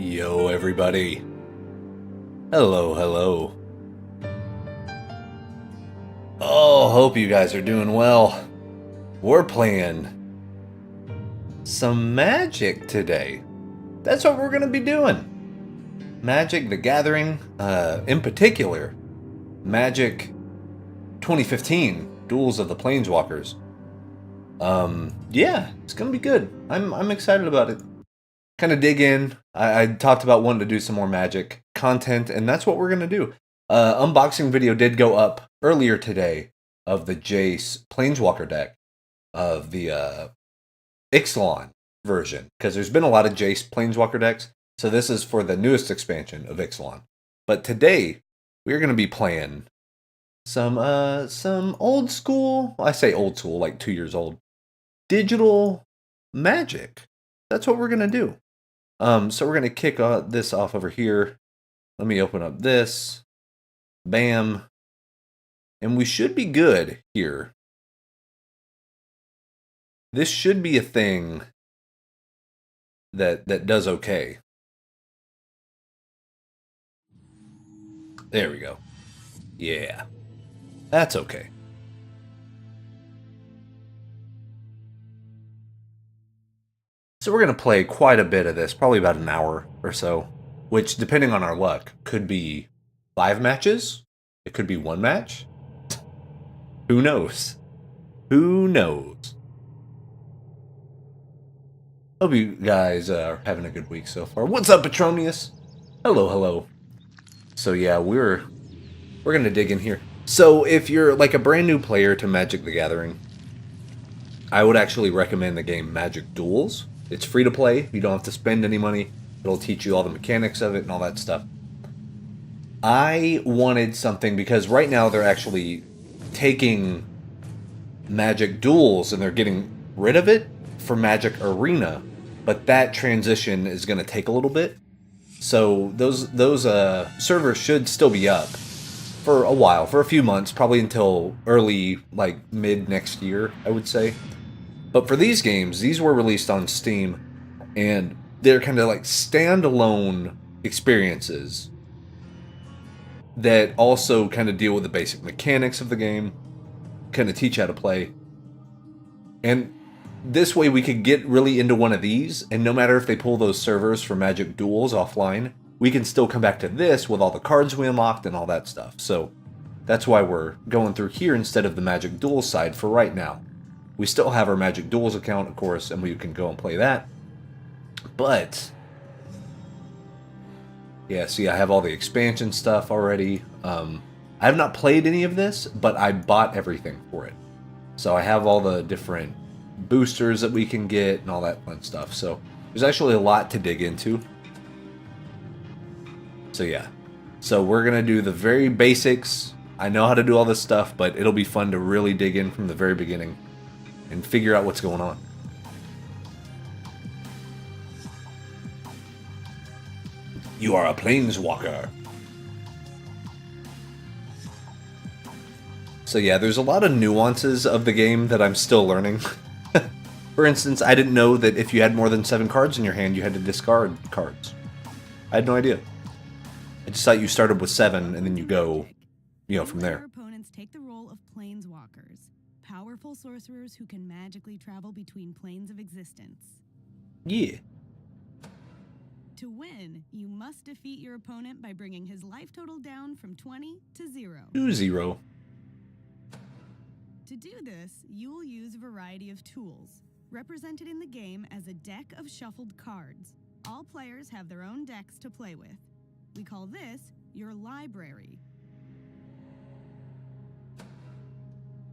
Yo, everybody. Hello, hello. Oh, hope you guys are doing well. We're playing some Magic today. That's what we're going to be doing. Magic the Gathering, in particular, Magic 2015, Duels of the Planeswalkers. Yeah, it's going to be good. I'm excited about it. Kind of dig in. I talked about wanting to do some more Magic content, and that's what we're going to do. Unboxing video did go up earlier today of the Jace Planeswalker deck of the Ixalan version, because there's been a lot of Jace Planeswalker decks, so this is for the newest expansion of Ixalan. But today, we're going to be playing some old school, well, I say old school, like 2 years old, digital Magic. That's what we're going to do. So we're going to kick this off over here. Let me open up this. Bam. And we should be good here. This should be a thing that does okay. There we go. Yeah. That's okay. So we're going to play quite a bit of this, probably about an hour or so, which, depending on our luck, could be 5 matches. It could be 1 match. Who knows? Who knows? Hope you guys are having a good week so far. What's up, Petronius? Hello, hello. So yeah, we're going to dig in here. So if you're like a brand new player to Magic the Gathering, I would actually recommend the game Magic Duels. It's free to play. You don't have to spend any money. It'll teach you all the mechanics of it and all that stuff. I wanted something because right now they're actually taking Magic Duels and they're getting rid of it for Magic Arena, but that transition is going to take a little bit. So those servers should still be up for a while, for a few months, probably until early, like mid next year, I would say. But for these games, these were released on Steam, and they're kind of like standalone experiences that also kind of deal with the basic mechanics of the game, kind of teach how to play. And this way we could get really into one of these, and no matter if they pull those servers for Magic Duels offline, we can still come back to this with all the cards we unlocked and all that stuff. So that's why we're going through here instead of the Magic Duels side for right now. We still have our Magic Duels account, of course, and we can go and play that. But yeah, see, I have all the expansion stuff already. I have not played any of this, but I bought everything for it. So I have all the different boosters that we can get and all that fun stuff. So there's actually a lot to dig into. So yeah. So we're going to do the very basics. I know how to do all this stuff, but it'll be fun to really dig in from the very beginning and figure out what's going on. You are a planeswalker. So yeah, there's a lot of nuances of the game that I'm still learning. For instance, I didn't know that if you had more than 7 cards in your hand, you had to discard cards. I had no idea. I just thought you started with 7 and then you go, from there. Your opponents take the role of planeswalkers, powerful sorcerers who can magically travel between planes of existence. Yeah. To win, you must defeat your opponent by bringing his life total down from 20 to 0. To 0. To do this, you will use a variety of tools, represented in the game as a deck of shuffled cards. All players have their own decks to play with. We call this your library.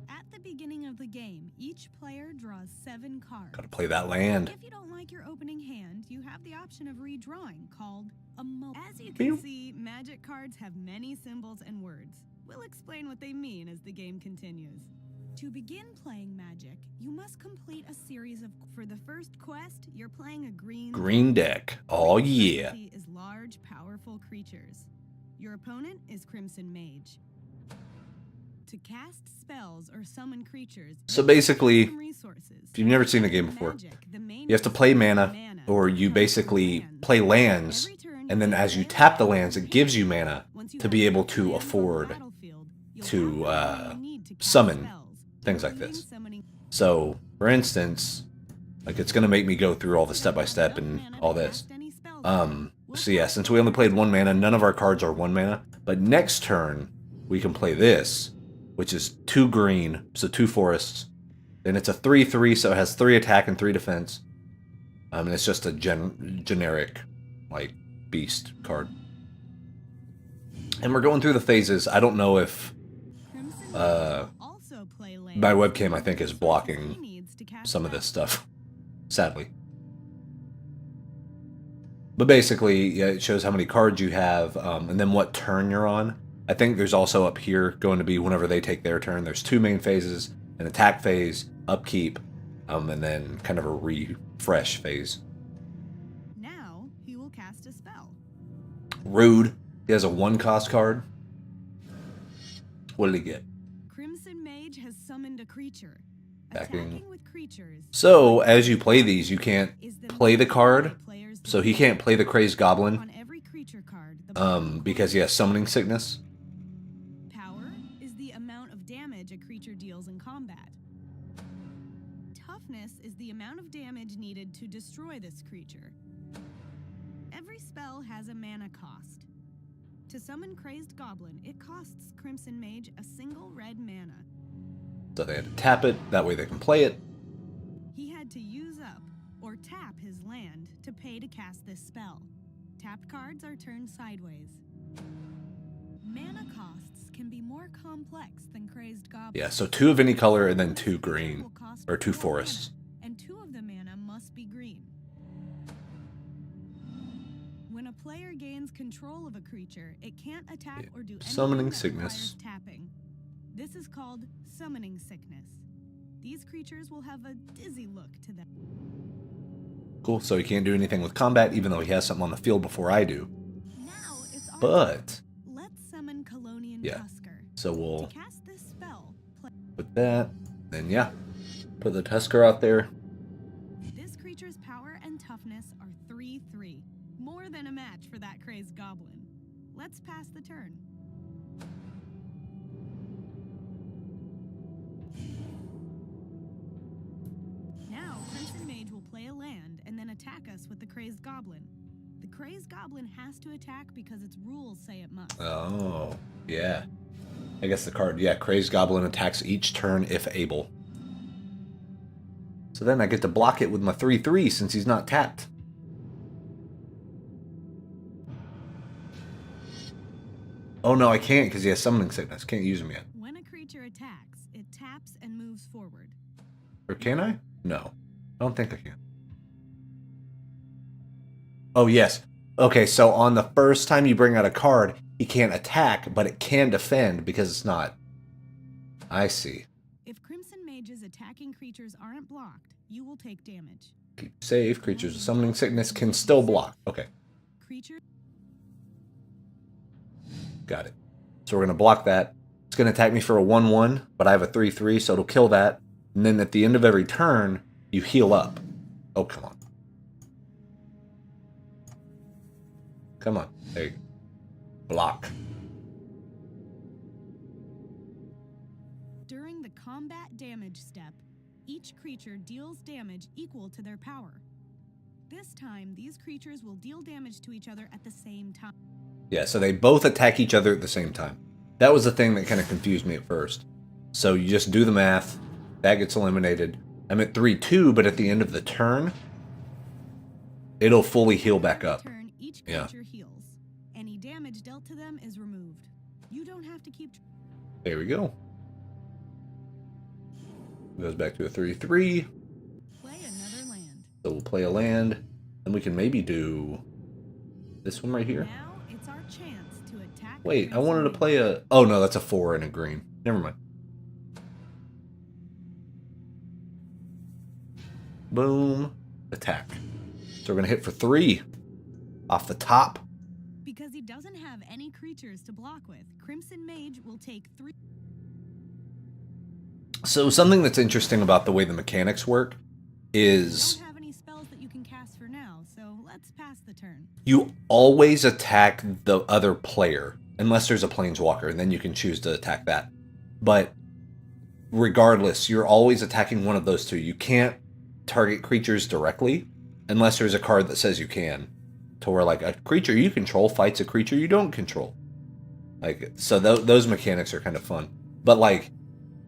At the beginning of the game, each player draws 7 cards. Gotta play that land. If you don't like your opening hand, you have the option of redrawing, called a moment. As you can see, Magic cards have many symbols and words. We'll explain what they mean as the game continues. To begin playing Magic, you must complete a series of... For the first quest, you're playing a green deck. Oh yeah. Is large, powerful creatures. Your opponent is Crimson Mage. To cast spells or summon creatures... So basically, if you've never seen the game before, you have to play mana, or you basically play lands and then as you tap the lands, it gives you mana to be able to afford to summon things like this. So, for instance, like it's going to make me go through all the step-by-step and all this. So yeah, since we only played 1 mana, none of our cards are 1 mana. But next turn, we can play this, which is 2 green, so 2 forests. Then it's a 3/3, so it has 3 attack and 3 defense. And it's just a generic, like, beast card. And we're going through the phases. I don't know if my webcam, I think, is blocking some of this stuff, sadly. But basically, yeah, it shows how many cards you have, and then what turn you're on. I think there's also up here going to be whenever they take their turn. There's 2 main phases, an attack phase, upkeep, and then kind of a refresh phase. Now he will cast a spell. Rude. He has a 1-cost card. What did he get? Crimson Mage has summoned a creature. Attacking with creatures. So, as you play these, you can't play the card. So he can't play the Crazed Goblin. On every creature card, because he has summoning sickness. Power is the amount of damage a creature deals in combat. Toughness is the amount of damage needed to destroy this creature. Every spell has a mana cost. To summon Crazed Goblin, it costs Crimson Mage a single red mana. So they had to tap it, that way they can play it. He had to use up or tap his land to pay to cast this spell. Tapped cards are turned sideways. Mana costs can be more complex than Crazed Goblin. Yeah, so 2 of any color and then 2 green, or 2 forests. Mana, and 2 of the mana must be green. When a player gains control of a creature, it can't attack or do anything Summoning that sickness. requires tapping. This is called summoning sickness. These creatures will have a dizzy look to them. Cool, so he can't do anything with combat, even though he has something on the field before I do. Now it's our But turn. Let's summon Colonian yeah, Tusker. so we'll To cast this spell, put that, then yeah, put the Tusker out there. this creature's power and toughness are 3/3. More than a match for that Crazed Goblin. Let's pass the turn. Now, Crimson Mage will play a land and then attack us with the Crazed Goblin. The Crazed Goblin has to attack because its rules say it must. Oh, yeah. I guess the card, yeah, Crazed Goblin attacks each turn if able. So then I get to block it with my 3/3 since he's not tapped. Oh no, I can't because he has summoning sickness. Can't use him yet. When a creature attacks, it taps and moves forward. Or can I? No. I don't think I can. Oh, yes. Okay, so on the first time you bring out a card, he can't attack, but it can defend because it's not. I see. If Crimson Mage's attacking creatures aren't blocked, you will take damage. Keep safe. Creatures with summoning sickness can still block. Okay, Creature got it. So we're going to block that. It's going to attack me for a 1/1, but I have a 3/3, so it'll kill that. And then at the end of every turn, you heal up. Oh, come on. Come on. There you go. Block. During the combat damage step, each creature deals damage equal to their power. This time, these creatures will deal damage to each other at the same time. Yeah, so they both attack each other at the same time. That was the thing that kind of confused me at first. So you just do the math. That gets eliminated. I'm at 3/2, but at the end of the turn, it'll fully heal back up. Turn, each creature heals. Any damage dealt to them is removed. You don't have to keep. There we go. Goes back to a 3/3. Play another land. So we'll play a land. Then we can maybe do this one right here. Now it's our chance to attack. Wait, I wanted to play a... Oh, no, that's a 4 and a green. Never mind. Boom. Attack. So we're going to hit for 3. Off the top. Because he doesn't have any creatures to block with, Crimson Mage will take 3. So something that's interesting about the way the mechanics work is... Don't have any spells that you can cast for now, so Let's pass the turn. You always attack the other player, unless there's a planeswalker, and then you can choose to attack that. But regardless, you're always attacking one of those two. You can't target creatures directly, unless there's a card that says you can. To where, like, a creature you control fights a creature you don't control. Like, so those mechanics are kind of fun. But, like,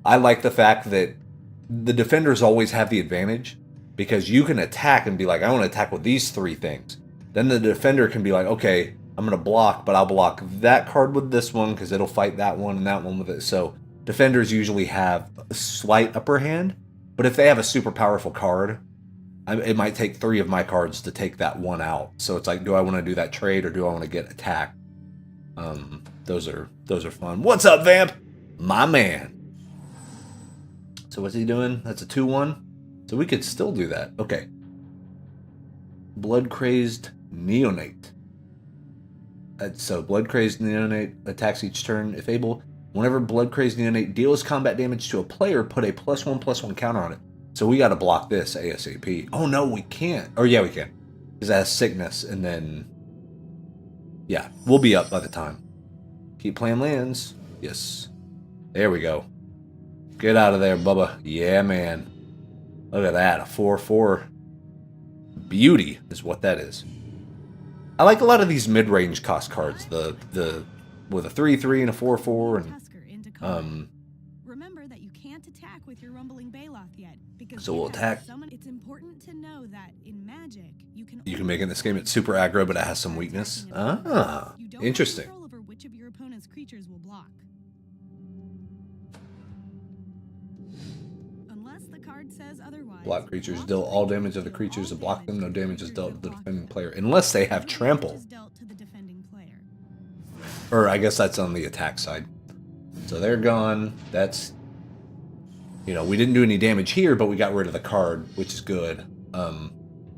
I like the fact that the defenders always have the advantage, because you can attack and be like, I want to attack with these three things. Then the defender can be like, okay, I'm going to block, but I'll block that card with this one because it'll fight that one and that one with it. So defenders usually have a slight upper hand, but if they have a super powerful card, it might take 3 of my cards to take that one out. So it's like, do I want to do that trade or do I want to get attacked? Those are fun. What's up, Vamp? My man. So what's he doing? That's a 2-1. So we could still do that. Okay. Blood Crazed Neonate. So Blood Crazed Neonate attacks each turn. If able, whenever Blood Crazed Neonate deals combat damage to a player, put a +1/+1 counter on it. So we got to block this ASAP. Oh no, we can't. Or yeah, we can. Because that has sickness, and then yeah, we'll be up by the time. Keep playing lands. Yes. There we go. Get out of there, Bubba. Yeah, man. Look at that. A 4/4. Beauty is what that is. I like a lot of these mid-range cost cards. The with a 3/3 and a 4/4 and Remember that you can't attack with your Rumbling Baloth yet, because so we'll attack. It's important to know that in Magic you can make in this game it's super aggro, but it has some weakness. Ah, interesting. Control over which of your opponent's creatures will block. Unless the card says otherwise. Block creatures deal all damage of the creatures that block them. No damage is dealt to the defending player unless they have trample. Or I guess that's on the attack side. So they're gone. That's, you know, we didn't do any damage here, but we got rid of the card, which is good. And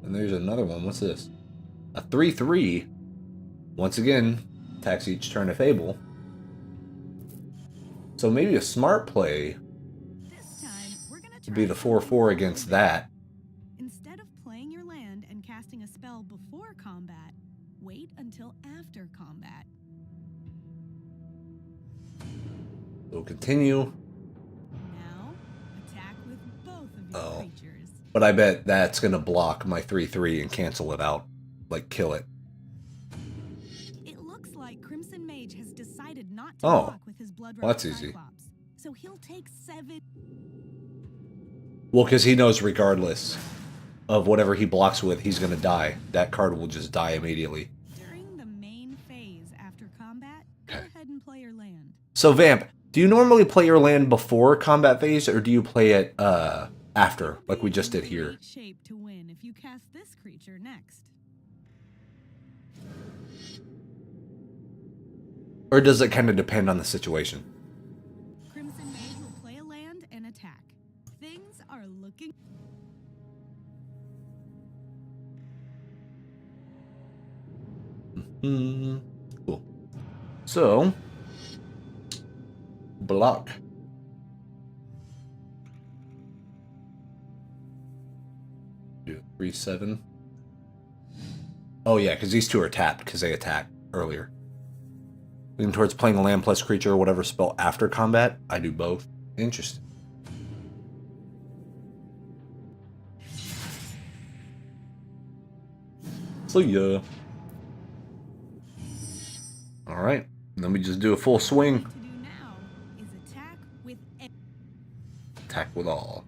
there's another one. What's this? A 3/3. Once again, attacks each turn if able. So maybe a smart play would be the 4/4 against that. Instead of playing your land and casting a spell before combat, wait until after combat. We'll continue. Now, attack with both of your creatures. But I bet that's going to block my 3/3 and cancel it out. Like, kill it. It looks like Crimson Mage has decided not to block with his Blood well, that's easy. Cyclops. So he'll take 7... Well, because he knows regardless of whatever he blocks with, he's going to die. That card will just die immediately. During the main phase after combat, go ahead and play your land. So, Vamp, do you normally play your land before combat phase, or do you play it after, like we just did here? Shape to win if you cast this creature next. Or does it kind of depend on the situation? Crimson Mage will play a land and attack. Things are looking... Cool. So, block. Do 3/7. Oh yeah, because these two are tapped because they attacked earlier. Leaning towards playing a land plus creature or whatever spell after combat. I do both. Interesting. So yeah. All right. Let me just do a full swing. What to do now is attack with all.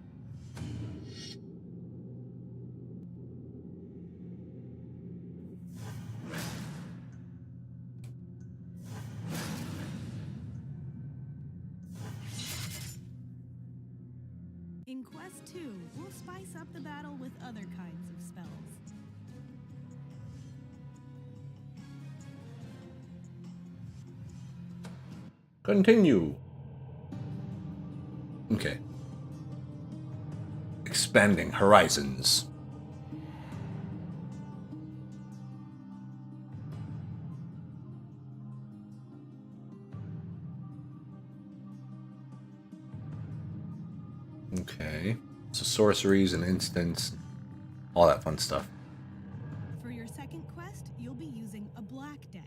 In Quest 2, we'll spice up the battle with other kinds of spells. Continue. Okay. Expanding horizons. Okay. So sorceries and instants, all that fun stuff. For your second second quest, you'll be using a black deck.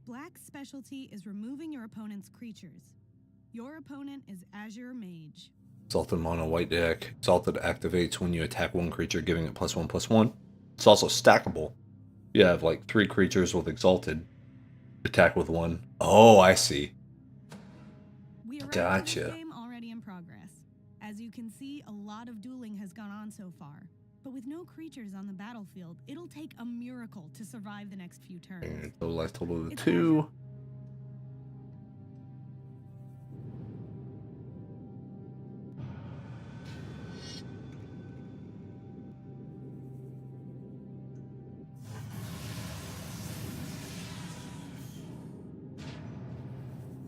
Black's specialty is removing your opponent's creatures. Your opponent is Azure Mage. Exalted mono white deck. Exalted activates when you attack one creature, giving it +1/+1. It's also stackable. You have like 3 creatures with Exalted. Attack with 1. Oh, I see. We arrived at Gotcha. this game already in progress. As you can see, a lot of dueling has gone on so far. But with no creatures on the battlefield, it'll take a miracle to survive the next few turns. Total life total of It's 2.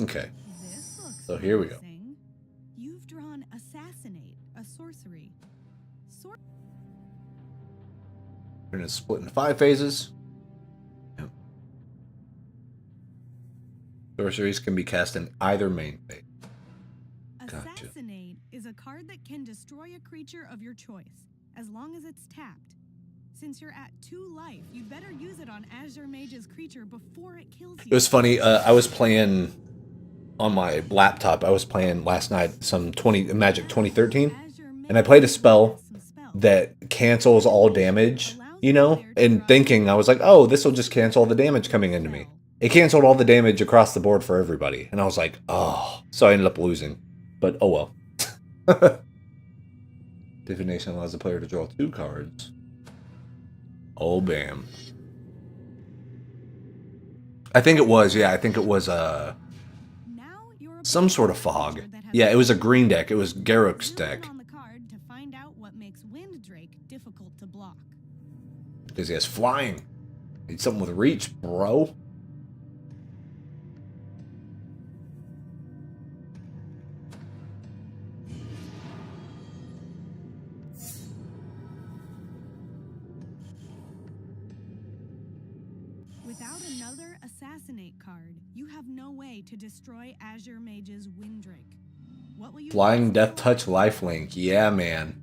Okay. This looks So here we go. promising. You've drawn Assassinate, a sorcery. We're going to split into 5 phases. Yep. Sorceries can be cast in either main phase. Gotcha. Assassinate is a card that can destroy a creature of your choice, as long as it's tapped. Since you're at 2 life, you'd better use it on Azure Mage's creature before it kills you. It was funny. I was playing on my laptop. I was playing last night some Magic 2013, and I played a spell that cancels all damage, you know, and thinking I was like, oh, this will just cancel all the damage coming into me. It canceled all the damage across the board for everybody, and I was like, oh, so I ended up losing. But oh well. Divination allows the player to draw 2 cards. Oh, bam. I think it was, yeah, I think it was some sort of fog. Yeah, it was a green deck. It was Garruk's deck. On the card to find out what makes Wind Drake difficult to block. Because he has flying. Need something with reach, bro. Without another Assassinate card, you have no way to destroy Azure Mage's Windrake. What will you Flying Death Touch Lifelink. Yeah, man.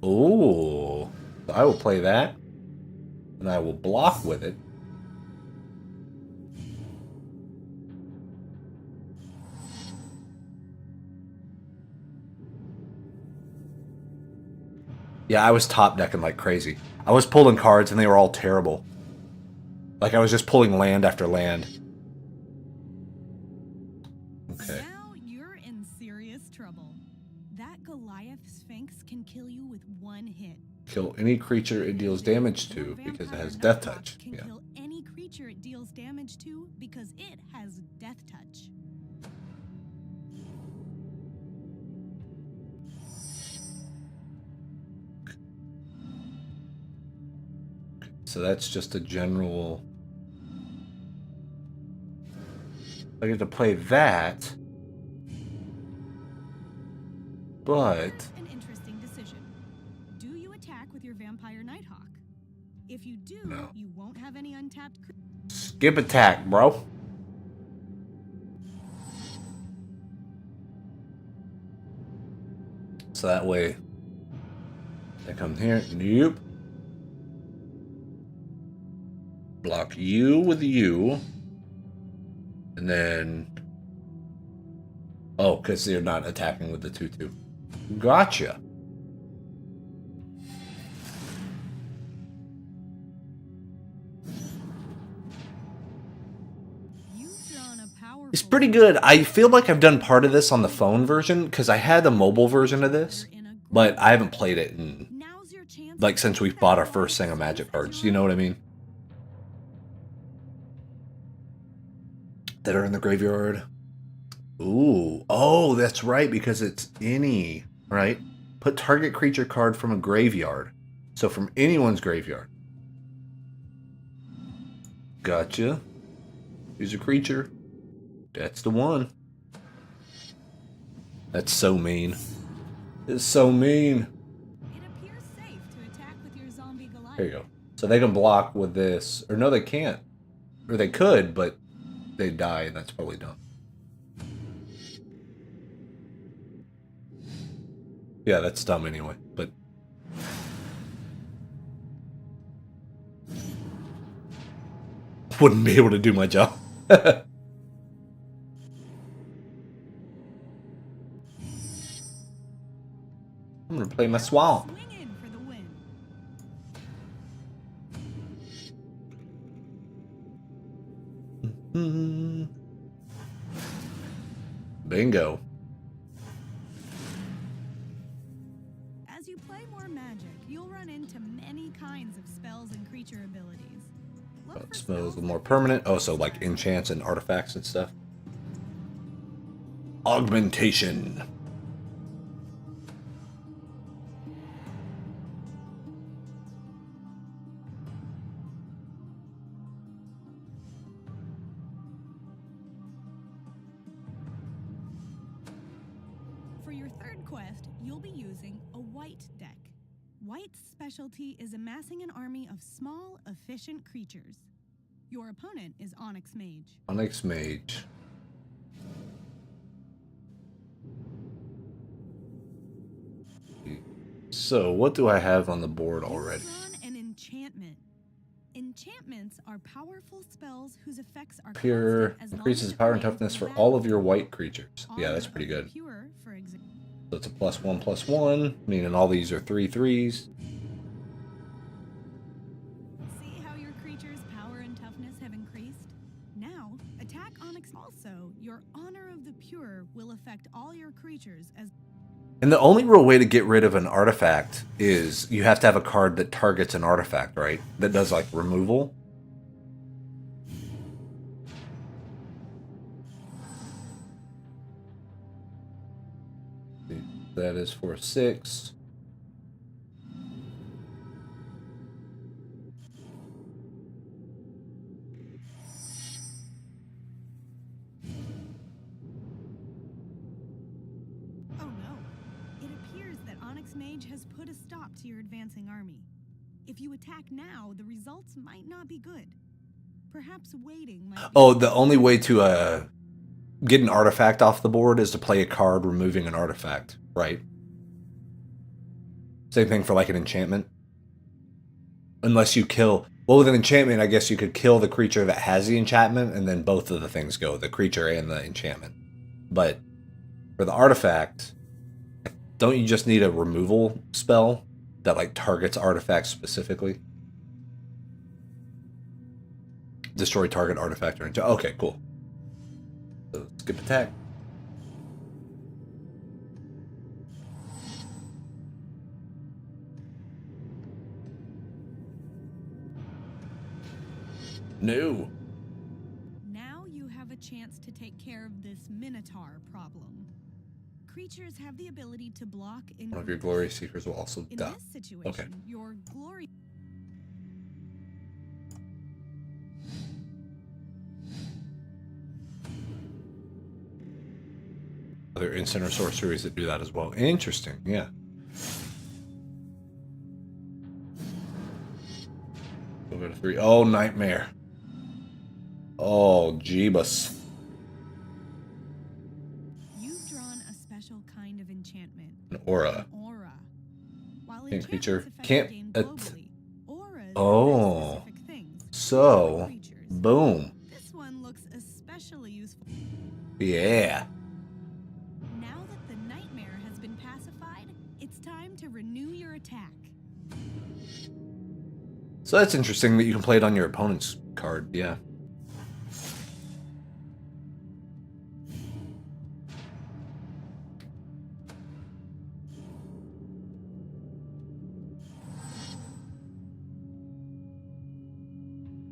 Ooh. I will play that. And I will block with it. Yeah, I was top decking like crazy. I was pulling cards and they were all terrible. Like I was just pulling land after land. Okay. Now you're in serious trouble. That Goliath Sphinx can kill you with 1 hit. Kill any creature it deals damage to because it has Death Touch. Can Yeah. kill any creature it deals damage to because it has Death Touch. So that's just a general... I get to play that. But... An interesting decision. Do you attack with your Vampire Nighthawk? If you do, No. you won't have any untapped Skip attack, bro. So that way... I come here. Nope. Block you with you. And then... Oh, because they're not attacking with the 2/2. Gotcha. It's pretty good. I feel like I've done part of this on the phone version, because I had the mobile version of this, but I haven't played it in, like, since we bought our first thing of Magic cards. You know what I mean? That are in the graveyard. Ooh. Oh, that's right, because it's any, right? Put target creature card from a graveyard. So from anyone's graveyard. Gotcha. Use a creature. That's the one. That's so mean. It's so mean. It appears safe to attack with your zombie Goliath. There you go. So they can block with this. Or no, they can't. Or they could, but they die, and that's probably dumb. Yeah, that's dumb anyway, but... wouldn't be able to do my job. I'm gonna play my swamp. Slingin for the win. Bingo. As you play more Magic, you'll run into many kinds of spells and creature abilities. Look for Spells with that more permanent. Oh, so like enchants and artifacts and stuff. Augmentation. For your third quest, you'll be using a white deck. White's specialty is amassing an army of small, efficient creatures. Your opponent is Onyx Mage. Onyx Mage. So, what do I have on the board already? You've drawn an enchantment. Enchantments are powerful spells whose effects are Pure constant as long increases as it power and remains toughness for without all of your white creatures. Yeah, that's Honor pretty of the good. Pure, for example. So it's a +1/+1, meaning all these are 3/3s. See how your creature's power and toughness have increased? Now, attack Onyx. Also, your Honor of the Pure will affect all your creatures as. And the only real way to get rid of an artifact is you have to have a card that targets an artifact, right? That does like removal. That is for 6. Oh no. It appears that Onyx Mage has put a stop to your advancing army. If you attack now, the results might not be good. Perhaps waiting might be. Oh, the only way to get an artifact off the board is to play a card removing an artifact, right? Same thing for like an enchantment. Unless you kill... Well, with an enchantment, I guess you could kill the creature that has the enchantment, and then both of the things go, the creature and the enchantment. But for the artifact, don't you just need a removal spell that like targets artifacts specifically? Destroy target artifact or enchantment. Okay, cool. So skip attack. No. Now you have a chance to take care of this Minotaur problem. Creatures have the ability to block in One of your glory seekers will also In die. this situation, Okay. your glory. Other instant or sorceries that do that as well. Interesting, yeah. Go to 3. Oh, nightmare. Oh, Jeebus. You've drawn a special kind of enchantment. An aura. Aura. While Can't creature- enchantments affect can't the game at- globally, auras Oh. affect specific things, So, like creatures. boom. This one looks especially useful. Yeah. Now that the nightmare has been pacified, it's time to renew your attack. So that's interesting that you can play it on your opponent's card, yeah.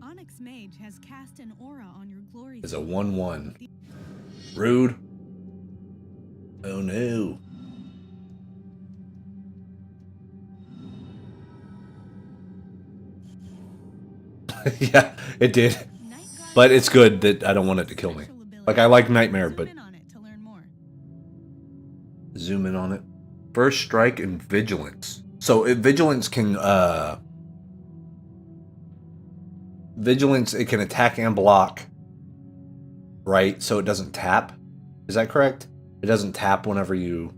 Onyx Mage has cast an aura on your glory. It's a 1/1. Rude. Oh no. Yeah, it did. But it's good that I don't want it to kill me. Like, I like Nightmare, but... Zoom in on it to learn more. Zoom in on it. First Strike and Vigilance. So, Vigilance can, Vigilance, it can attack and block. Right? So it doesn't tap. Is that correct? It doesn't tap whenever you...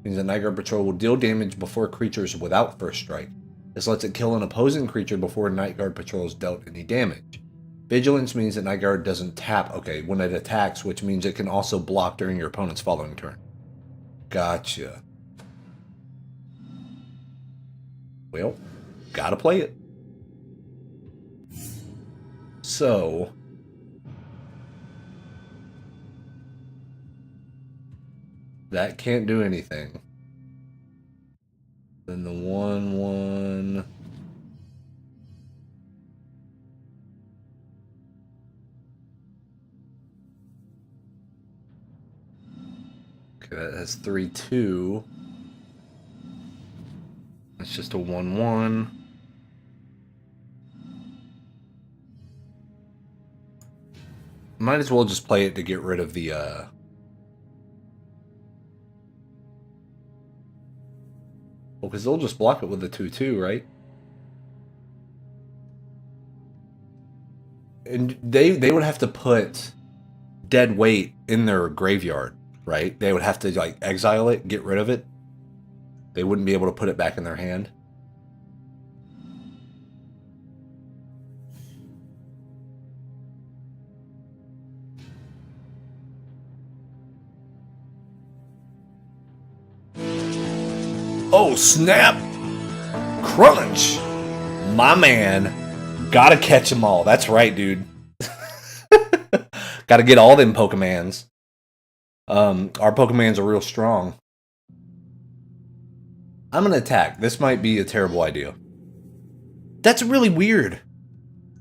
Means that Night Guard Patrol will deal damage before creatures without First Strike. This lets it kill an opposing creature before Night Guard patrols dealt any damage. Vigilance means that Night Guard doesn't tap, okay, when it attacks, which means it can also block during your opponent's following turn. Gotcha. Well, gotta play it. So, that can't do anything. Then the 1/1. Okay, that has 3/2. That's just a 1/1. Might as well just play it to get rid of the well, because they'll just block it with the 2/2, right? And they would have to put dead weight in their graveyard, right? They would have to like exile it, get rid of it. They wouldn't be able to put it back in their hand. Oh, snap! Crunch! My man. Gotta catch them all. That's right, dude. Gotta get all them Pokemans. Our Pokemans are real strong. I'm gonna attack. This might be a terrible idea. That's really weird.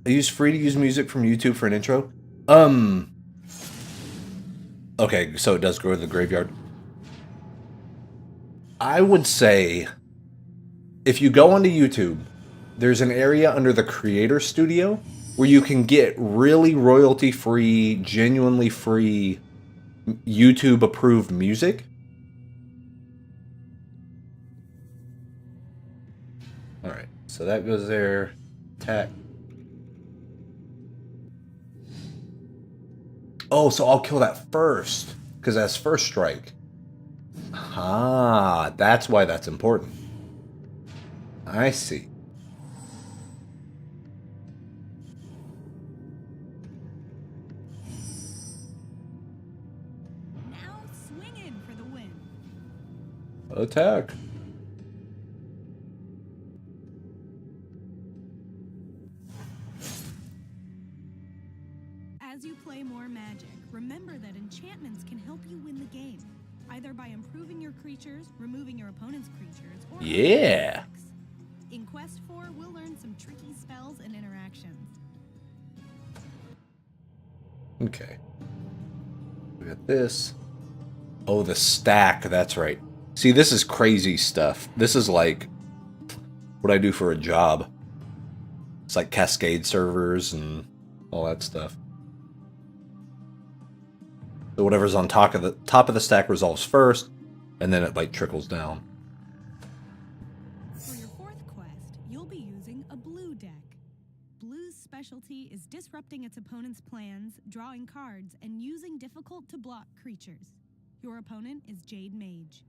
I use free to use music from YouTube for an intro. Okay, so it does go to the graveyard. I would say, if you go onto YouTube, there's an area under the Creator Studio where you can get really royalty-free, genuinely free, YouTube-approved music. Alright, so that goes there. Attack. Oh, so I'll kill that first, because that's first strike. Ah, that's why that's important. I see. Now Slingin for the win. Attack. As you play more Magic, remember that enchantments can help you win the game, either by improving your creatures, removing your opponent's creatures, or Yeah. in Quest 4, we'll learn some tricky spells and interactions. Okay. We got this. Oh, the stack. That's right. See, this is crazy stuff. This is like what I do for a job. It's like Cascade servers and all that stuff. So whatever's on top of the stack resolves first, and then it like trickles down. For your fourth quest, you'll be using a blue deck. Blue's specialty is disrupting its opponent's plans, drawing cards, and using difficult-to-block creatures. Your opponent is Jade Mage.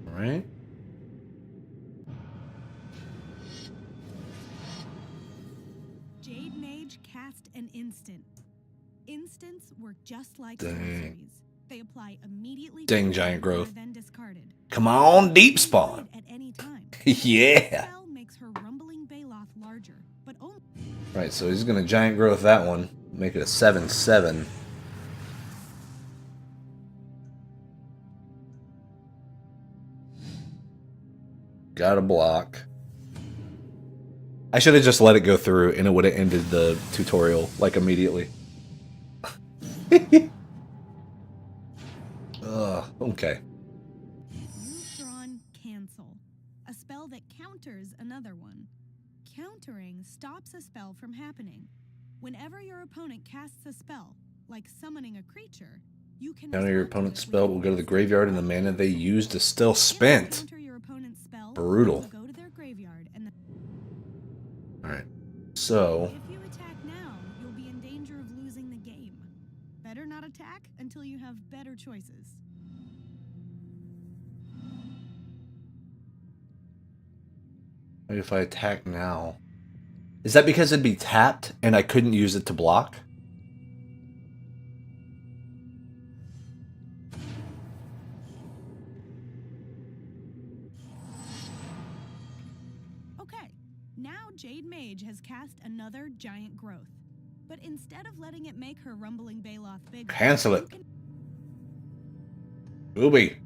All right. Jade Mage cast an instant. Instants work just like Dang. sorceries. They apply immediately. Dang, to giant the player, growth. Then discarded. Come on, deep spawn. At any time. Yeah. Spell makes her rumbling Baloth larger, but only. Right, so he's gonna giant growth that one, make it a 7/7. Got a block. I should have just let it go through and it would have ended the tutorial, like, immediately. Ugh, okay. You've drawn Cancel, a spell that counters another one. Countering stops a spell from happening. Whenever your opponent casts a spell, like summoning a creature, you can Counter your respond to opponent's it spell with will go to the graveyard and the mana they used is still spent. Counter your opponent's spell, Brutal. will go to their graveyard and Alright, so... if you attack now, you'll be in danger of losing the game. Better not attack until you have better choices. Maybe if I attack now. Is that because it'd be tapped and I couldn't use it to block? Okay, now Jade Mage has cast another giant growth. But instead of letting it make her rumbling Baloth bigger... Cancel it. Booby.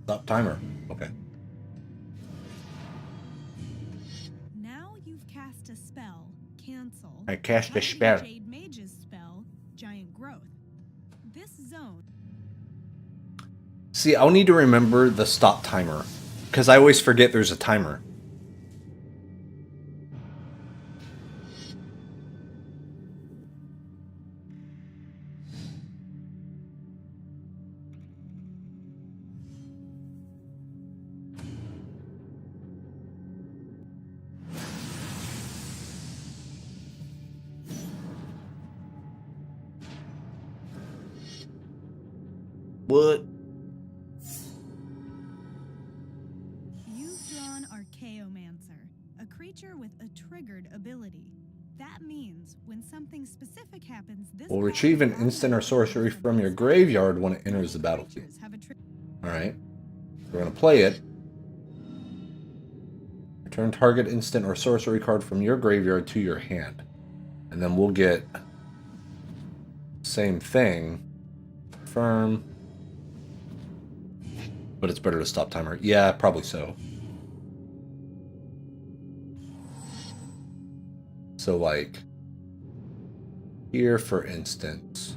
Stop timer. Okay. Now you've cast a spell, Cancel. I cast a Might be spell. Jade Mage's spell, Giant Growth. This zone... See, I'll need to remember the stop timer. Because I always forget there's a timer. What? You've drawn Archaeomancer, a creature with a triggered ability. That means when something specific happens, this Will retrieve an instant or sorcery from your graveyard when it enters the battlefield. Alright. We're going to play it. Return target instant or sorcery card from your graveyard to your hand. And then we'll get... same thing. Firm. But it's better to stop timer. Yeah, probably so. So, like... here, for instance...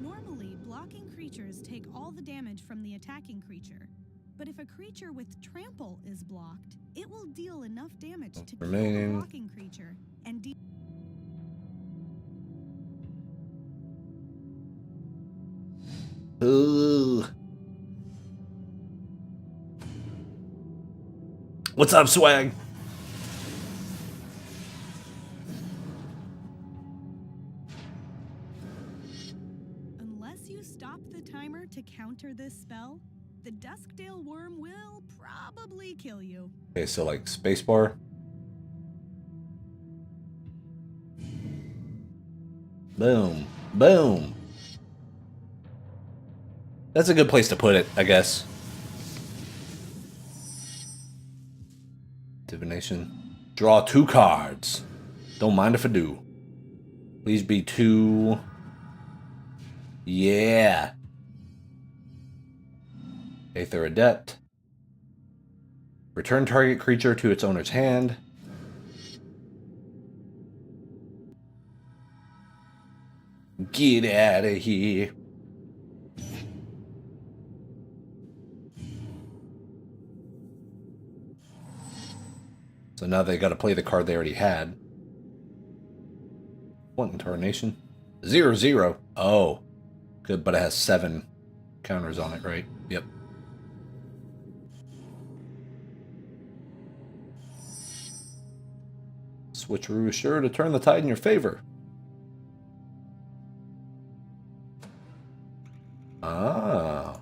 Normally, blocking creatures take all the damage from the attacking creature. But if a creature with trample is blocked, it will deal enough damage to kill the blocking creature and Ooh. What's up, swag? Unless you stop the timer to counter this spell, the Duskdale Worm will probably kill you. Okay, so like spacebar. Boom. Boom. That's a good place to put it, I guess. Divination. Draw 2 cards. Don't mind if I do. Please be 2. Yeah. Aether Adept. Return target creature to its owner's hand. Get out of here. So now they got to play the card they already had. What in tarnation? 0/0. Oh. Good, but it has 7 counters on it, right? Yep. Switcheroo is sure to turn the tide in your favor. Ah.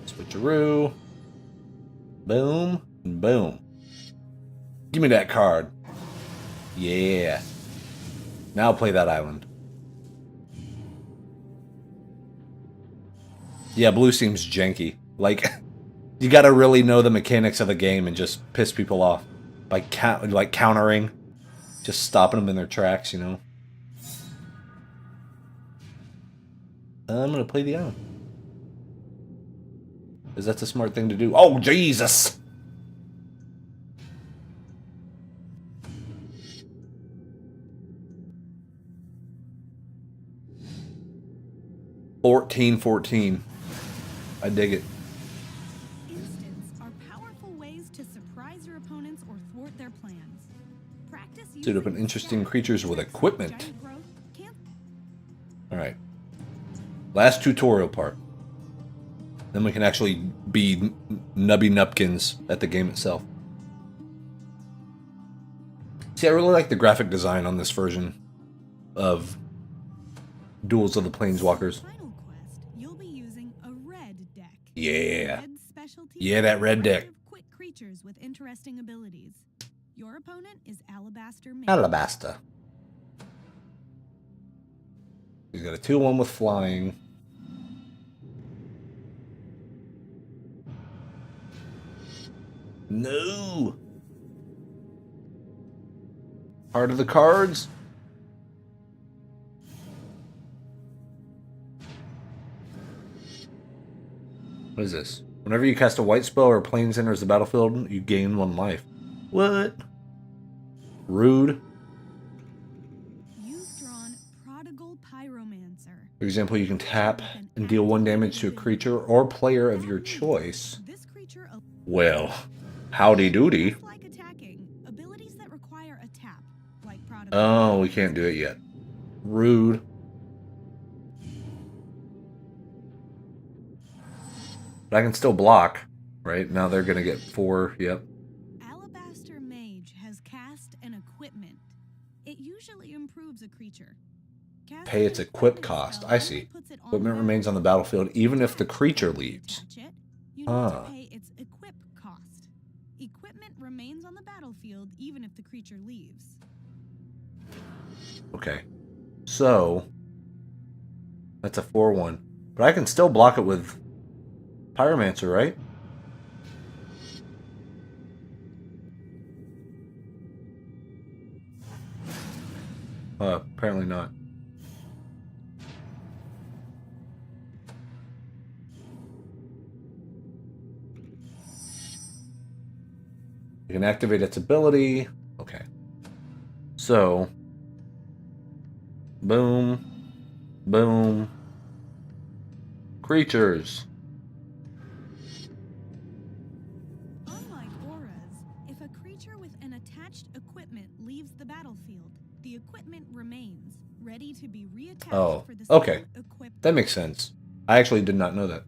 Switcheroo. Boom. And boom. Give me that card. Yeah. Now play that island. Yeah, blue seems janky. Like, you gotta really know the mechanics of the game and just piss people off. By countering. Just stopping them in their tracks, you know. I'm gonna play the island. Because that's a smart thing to do. Oh, Jesus! $14-14. I dig it. Instants are powerful ways to surprise your opponents or thwart their plans. Practice Suit up an interesting creatures with equipment. Alright. Last tutorial part. Then we can actually be nubby nupkins at the game itself. See, I really like the graphic design on this version of Duels of the Planeswalkers. Final quest, you'll be using a red deck. Yeah. Red's specialty Yeah, that is red deck. aggressive, quick creatures with interesting abilities. Your opponent is Alabaster Mage. Alabasta. He's got a 2-1 with flying. No. Heart of the cards. What is this? Whenever you cast a white spell or a planes enters the battlefield, you gain 1 life. What? Rude. You've drawn Prodigal Pyromancer. For example, you can tap and deal 1 damage to a creature or player of your choice. This creature Well, howdy doody. just like attacking, abilities that require a tap, like Prodigal. Oh, we can't do it yet. Rude. But I can still block, right? Now they're going to get 4, yep. Alabaster Mage has cast and equipment. It usually improves a creature. Pay its equip cost. I see. Equipment remains on the battlefield even if the creature leaves. You need to pay its equip cost. Equipment remains on the battlefield even if the creature leaves. Okay. So, that's a 4-1. But I can still block it with Pyromancer, right? Apparently not. You can activate its ability. Okay. So, boom, boom. Creatures. Unlike auras, if a creature with an attached equipment leaves the battlefield, the equipment remains, ready to be reattached for the okay. same equipped. That makes sense. I actually did not know that.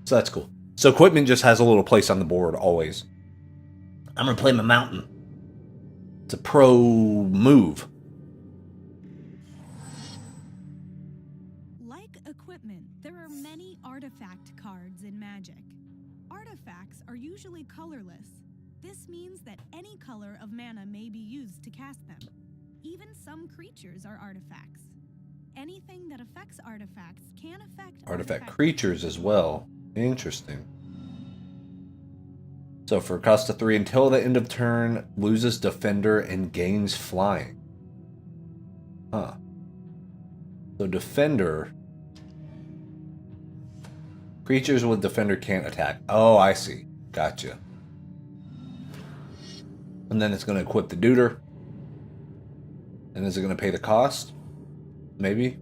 So that's cool. So equipment just has a little place on the board always. I'm going to play my mountain. It's a pro move. Like equipment, there are many artifact cards in Magic. Artifacts are usually colorless. This means that any color of mana may be used to cast them. Even some creatures are artifacts. Anything that affects artifacts can affect Artifact creatures as well. Interesting. So for cost of 3, until the end of turn, loses Defender and gains Flying. Huh. So Defender... Creatures with Defender can't attack. Oh, I see. Gotcha. And then it's going to equip the Deuter. And is it going to pay the cost? Maybe?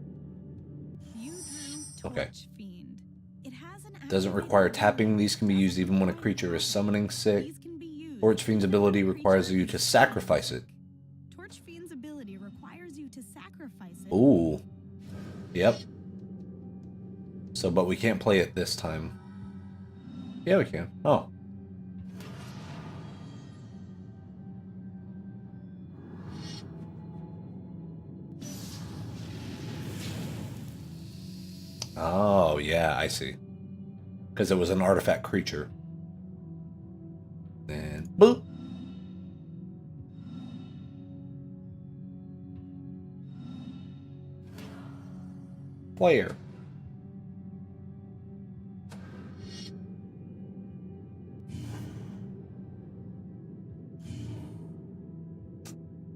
You drew Okay. Torch Fiend. It has an Doesn't require tapping. These can be used even when a creature is summoning sick. Torch Fiend's ability requires you to sacrifice it. Torch Fiend's ability requires you to sacrifice it. Ooh. Yep. So, but we can't play it this time. Yeah, we can. Oh. Oh, yeah, I see. Because it was an artifact creature. And boop. Player.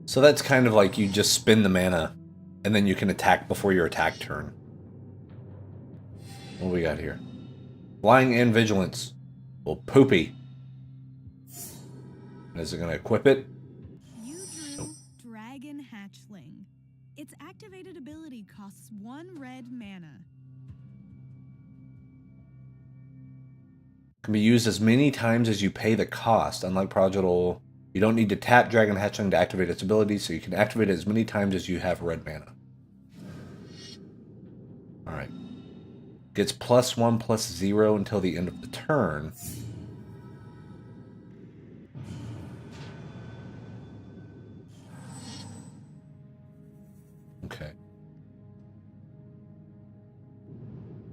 So that's kind of like you just spin the mana, and then you can attack before your attack turn. What do we got here? Flying and Vigilance. Well, poopy. Is it going to equip it? You drew Dragon Hatchling. Its activated ability costs 1 red mana. Can be used as many times as you pay the cost. Unlike Prodigal, you don't need to tap Dragon Hatchling to activate its ability, so you can activate it as many times as you have red mana. Alright. Gets +1/+0 until the end of the turn. Okay.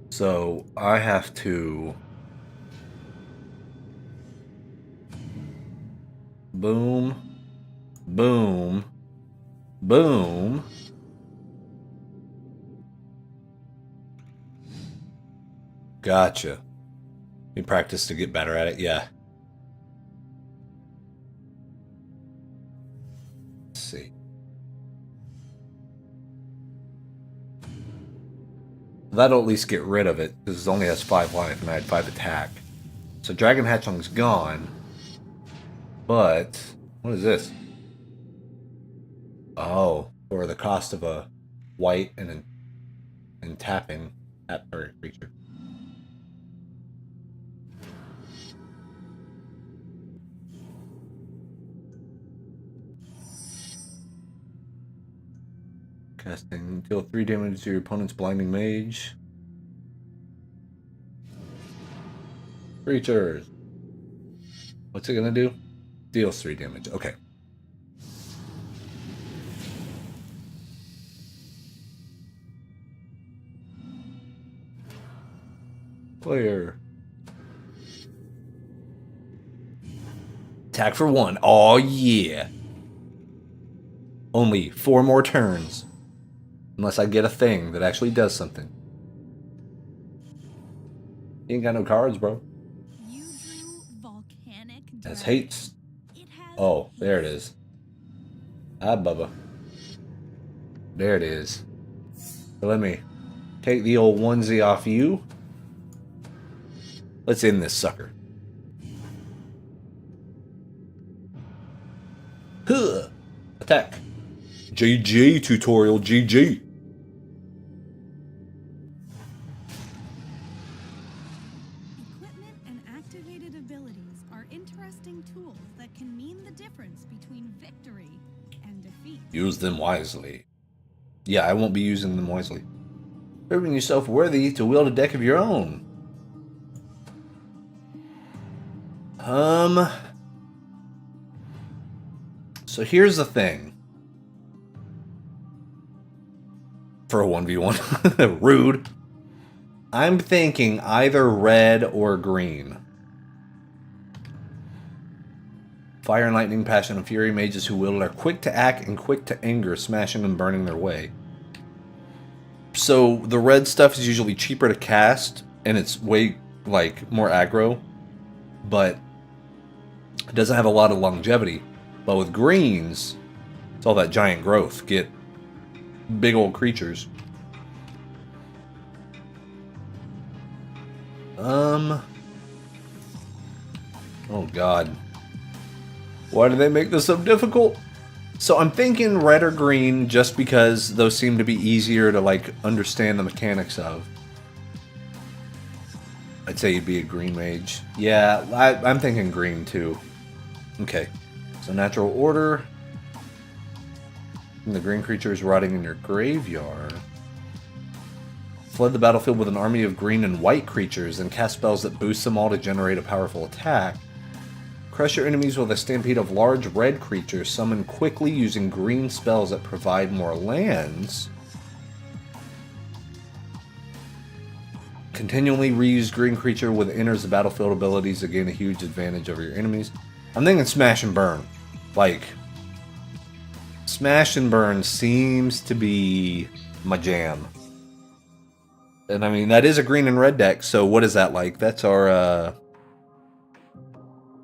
So I have to Boom. Boom. Boom. Gotcha. You practice to get better at it, yeah. Let's see. That'll at least get rid of it, because it only has 5 life, and I had 5 attack. So Dragon Hatchling's gone. But, what is this? Oh, for the cost of a white and tapping at target creature. Casting, deal 3 damage to your opponent's blinding mage. Creatures. What's it gonna do? Deals 3 damage. Okay. Player. Attack for 1. Oh yeah. Only 4 more turns. Unless I get a thing that actually does something. You ain't got no cards, bro. You drew volcanic Has dragon. hates. It has Oh, there it is. Ah, Bubba. There it is. So let me take the old onesie off you. Let's end this sucker. Huh. Attack. GG tutorial, GG. Equipment and activated abilities are interesting tools that can mean the difference between victory and defeat. Use them wisely. Yeah, I won't be using them wisely. Proving yourself worthy to wield a deck of your own. So here's the thing. For a 1v1. Rude. I'm thinking either red or green. Fire and Lightning, Passion and Fury mages who wield it are quick to act and quick to anger, smashing and burning their way. So the red stuff is usually cheaper to cast, and it's way, like, more aggro. But it doesn't have a lot of longevity. But with greens, it's all that giant growth. Get big old creatures. Oh god. Why do they make this so difficult? So I'm thinking red or green just because those seem to be easier to like understand the mechanics of. I'd say you'd be a green mage. Yeah, I'm thinking green too. Okay. So natural order. And the green creature is rotting in your graveyard. Flood the battlefield with an army of green and white creatures and cast spells that boost them all to generate a powerful attack. Crush your enemies with a stampede of large red creatures summoned quickly using green spells that provide more lands. Continually reuse green creature when it enters the battlefield abilities to gain a huge advantage over your enemies. I'm thinking smash and burn. Like, smash and burn seems to be my jam. And I mean, that is a green and red deck, so what is that like? That's our,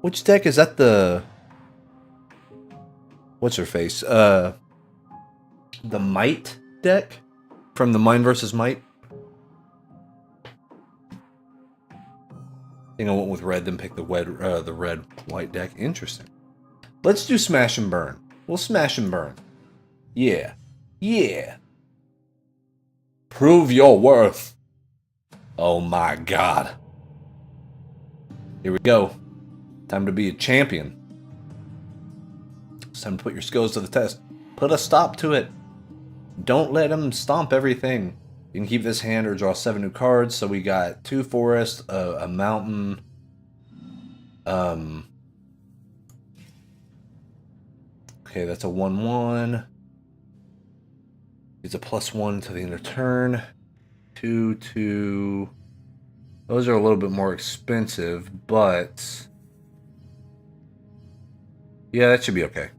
which deck is that the... What's her face? The Might deck? From the Mind versus Might? I think I went with red, then picked the red-white deck. Interesting. Let's do smash and burn. We'll smash and burn. Yeah. Yeah. Prove your worth. Oh my god. Here we go. Time to be a champion. It's time to put your skills to the test. Put a stop to it. Don't let him stomp everything. You can keep this hand or draw 7 new cards. So we got 2 forests, a mountain. Okay, that's a 1/1. It's a +1 to the end of turn. 2/2. Those are a little bit more expensive, but Yeah, that should be okay.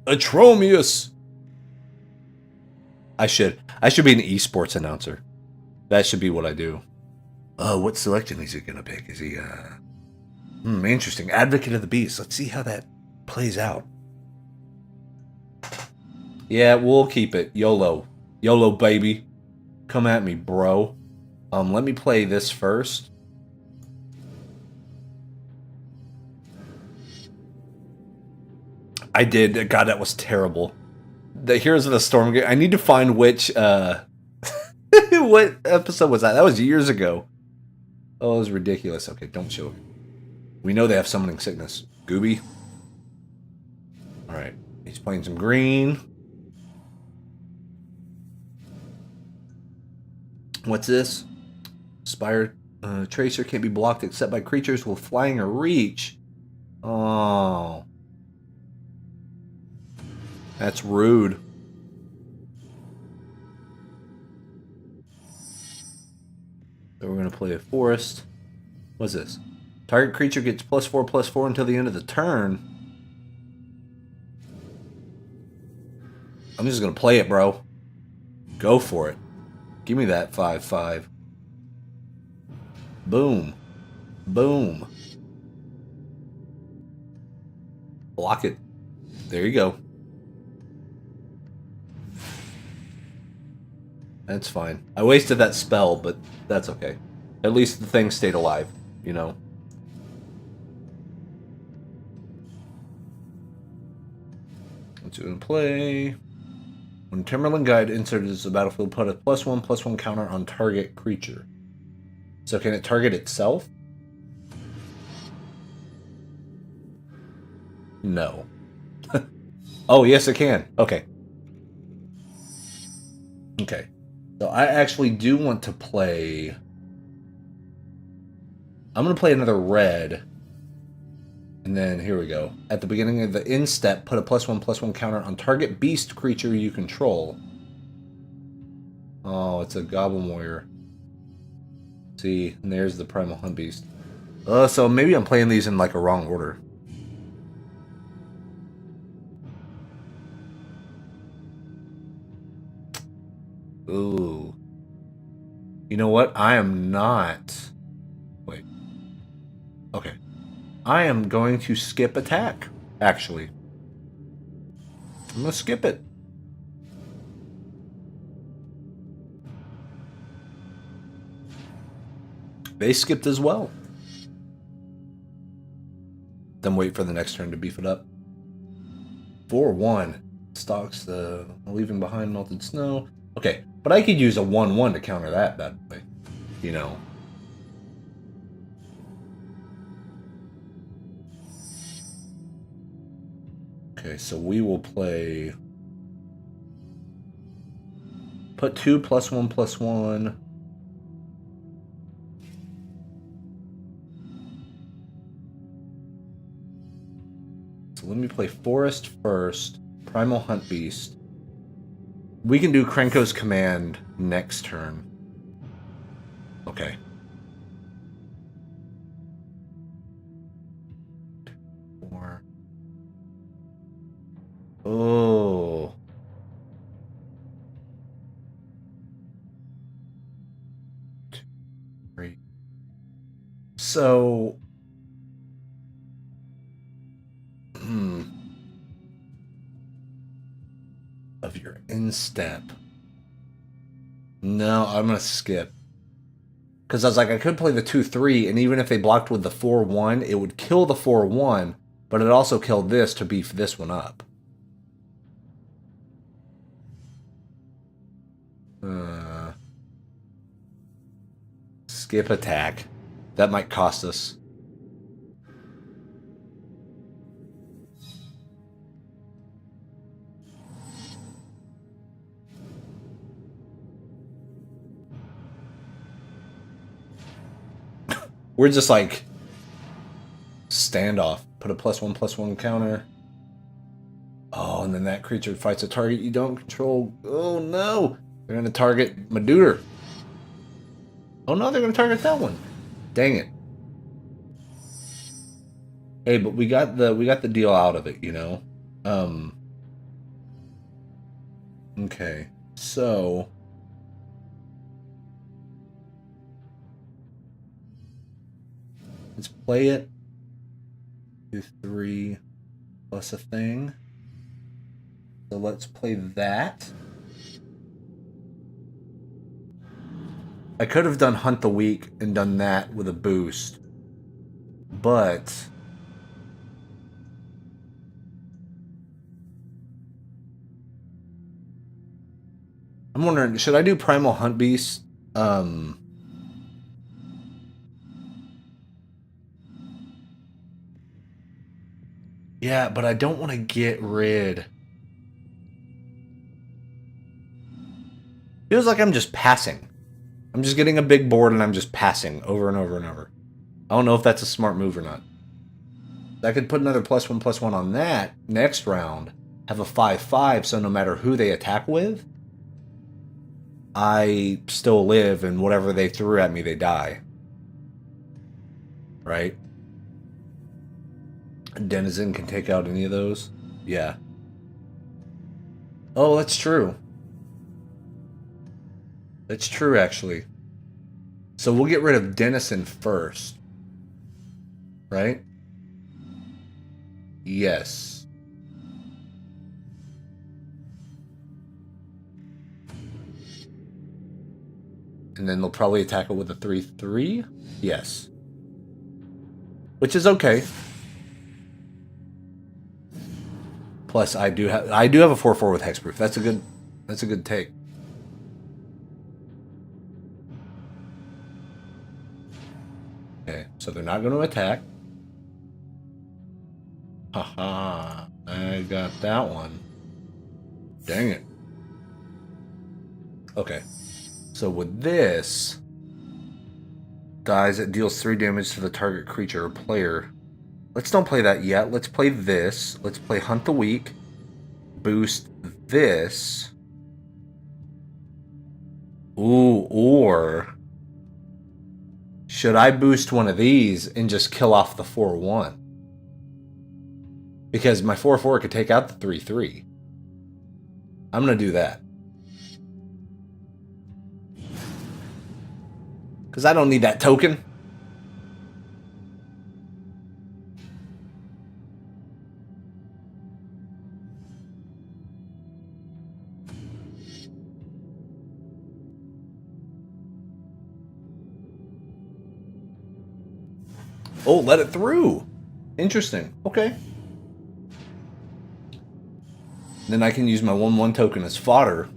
Atromius! I should be an esports announcer. That should be what I do. What selection is he gonna pick? Is he interesting. Advocate of the Beast. Let's see how that plays out. Yeah, we'll keep it. YOLO. YOLO, baby. Come at me, bro. Let me play this first. I did. God, that was terrible. The Heroes of the Storm game. I need to find which, what episode was that? That was years ago. Oh, it was ridiculous. Okay, don't show it. We know they have summoning sickness. Gooby. Alright. He's playing some green. What's this? Spire Tracer can't be blocked except by creatures with flying or reach. Oh. That's rude. So we're going to play a forest. What's this? Target creature gets +4/+4 until the end of the turn. I'm just going to play it, bro. Go for it. Give me that 5/5. Boom. Boom. Block it. There you go. That's fine. I wasted that spell, but that's okay. At least the thing stayed alive, you know? What's it gonna play? When Timberland Guide enters the battlefield, put a +1/+1 counter on target creature. So can it target itself? No. Oh, yes it can. Okay. Okay. So I actually do want to play... I'm going to play another red. And then, here we go. At the beginning of the end step, put a +1/+1 counter on target beast creature you control. Oh, it's a Goblin Warrior. See, and there's the Primal Hunt Beast. So maybe I'm playing these in like a wrong order. Ooh. You know what? I am not... Wait. Okay. I am going to skip attack, actually. I'm going to skip it. They skipped as well. Then wait for the next turn to beef it up. 4/1. Stalks the leaving behind melted snow. Okay, but I could use a 1/1 to counter that bad boy. You know. Okay, so we will play... Put 2 +1/+1. So let me play Forest first. Primal Hunt Beast. We can do Krenko's Command next turn. Okay. Four. Oh. Two, three. So... Of your instep. No, I'm going to skip. Because I was like, I could play the 2/3, and even if they blocked with the 4/1, it would kill the 4/1, but it also killed this to beef this one up. Skip attack. That might cost us. We're just like standoff. Put a +1/+1 counter. Oh, and then that creature fights a target you don't control. Oh no! They're gonna target Maduder. Oh no, they're gonna target that one. Dang it. Hey, but we got the deal out of it, you know? Okay. So let's play it. 2, 3 plus a thing. So let's play that. I could have done Hunt the Week and done that with a boost. But I'm wondering, should I do Primal Hunt Beast? Yeah, but I don't want to get rid. Feels like I'm just passing. I'm just getting a big board and I'm just passing over and over and over. I don't know if that's a smart move or not. I could put another +1/+1 on that next round, have a 5/5, so no matter who they attack with, I still live, and whatever they threw at me, they die. Right? Denizen can take out any of those. Yeah. Oh, that's true. That's true, actually. So we'll get rid of Denizen first. Right? Yes. And then they'll probably attack it with a 3/3. Yes. Which is okay. Plus, I do have a 4/4 with hexproof. That's a good take. Okay, so they're not going to attack. Haha, I got that one. Dang it. Okay, so with this, dies, it deals 3 damage to the target creature or player. Let's don't play that yet. Let's play this. Let's play Hunt the Weak. Boost this. Ooh, or should I boost one of these and just kill off the 4/1? Because my 4/4 could take out the 3/3. I'm going to do that. Because I don't need that token. Oh, let it through. Interesting. Okay. Then I can use my 1/1 token as fodder.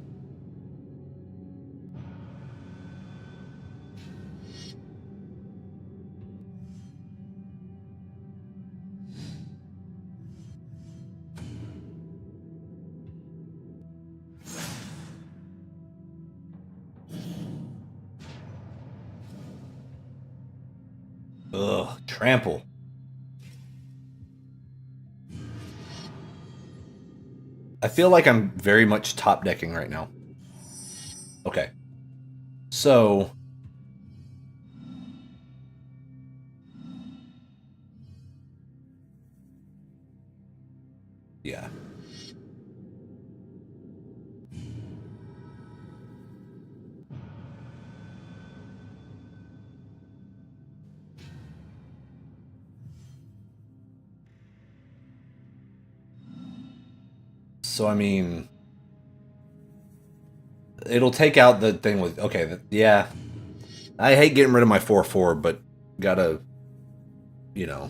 Ugh, trample. I feel like I'm very much top decking right now. Okay. So yeah. So I mean, it'll take out the thing with okay, yeah. I hate getting rid of my 4/4, but gotta, you know.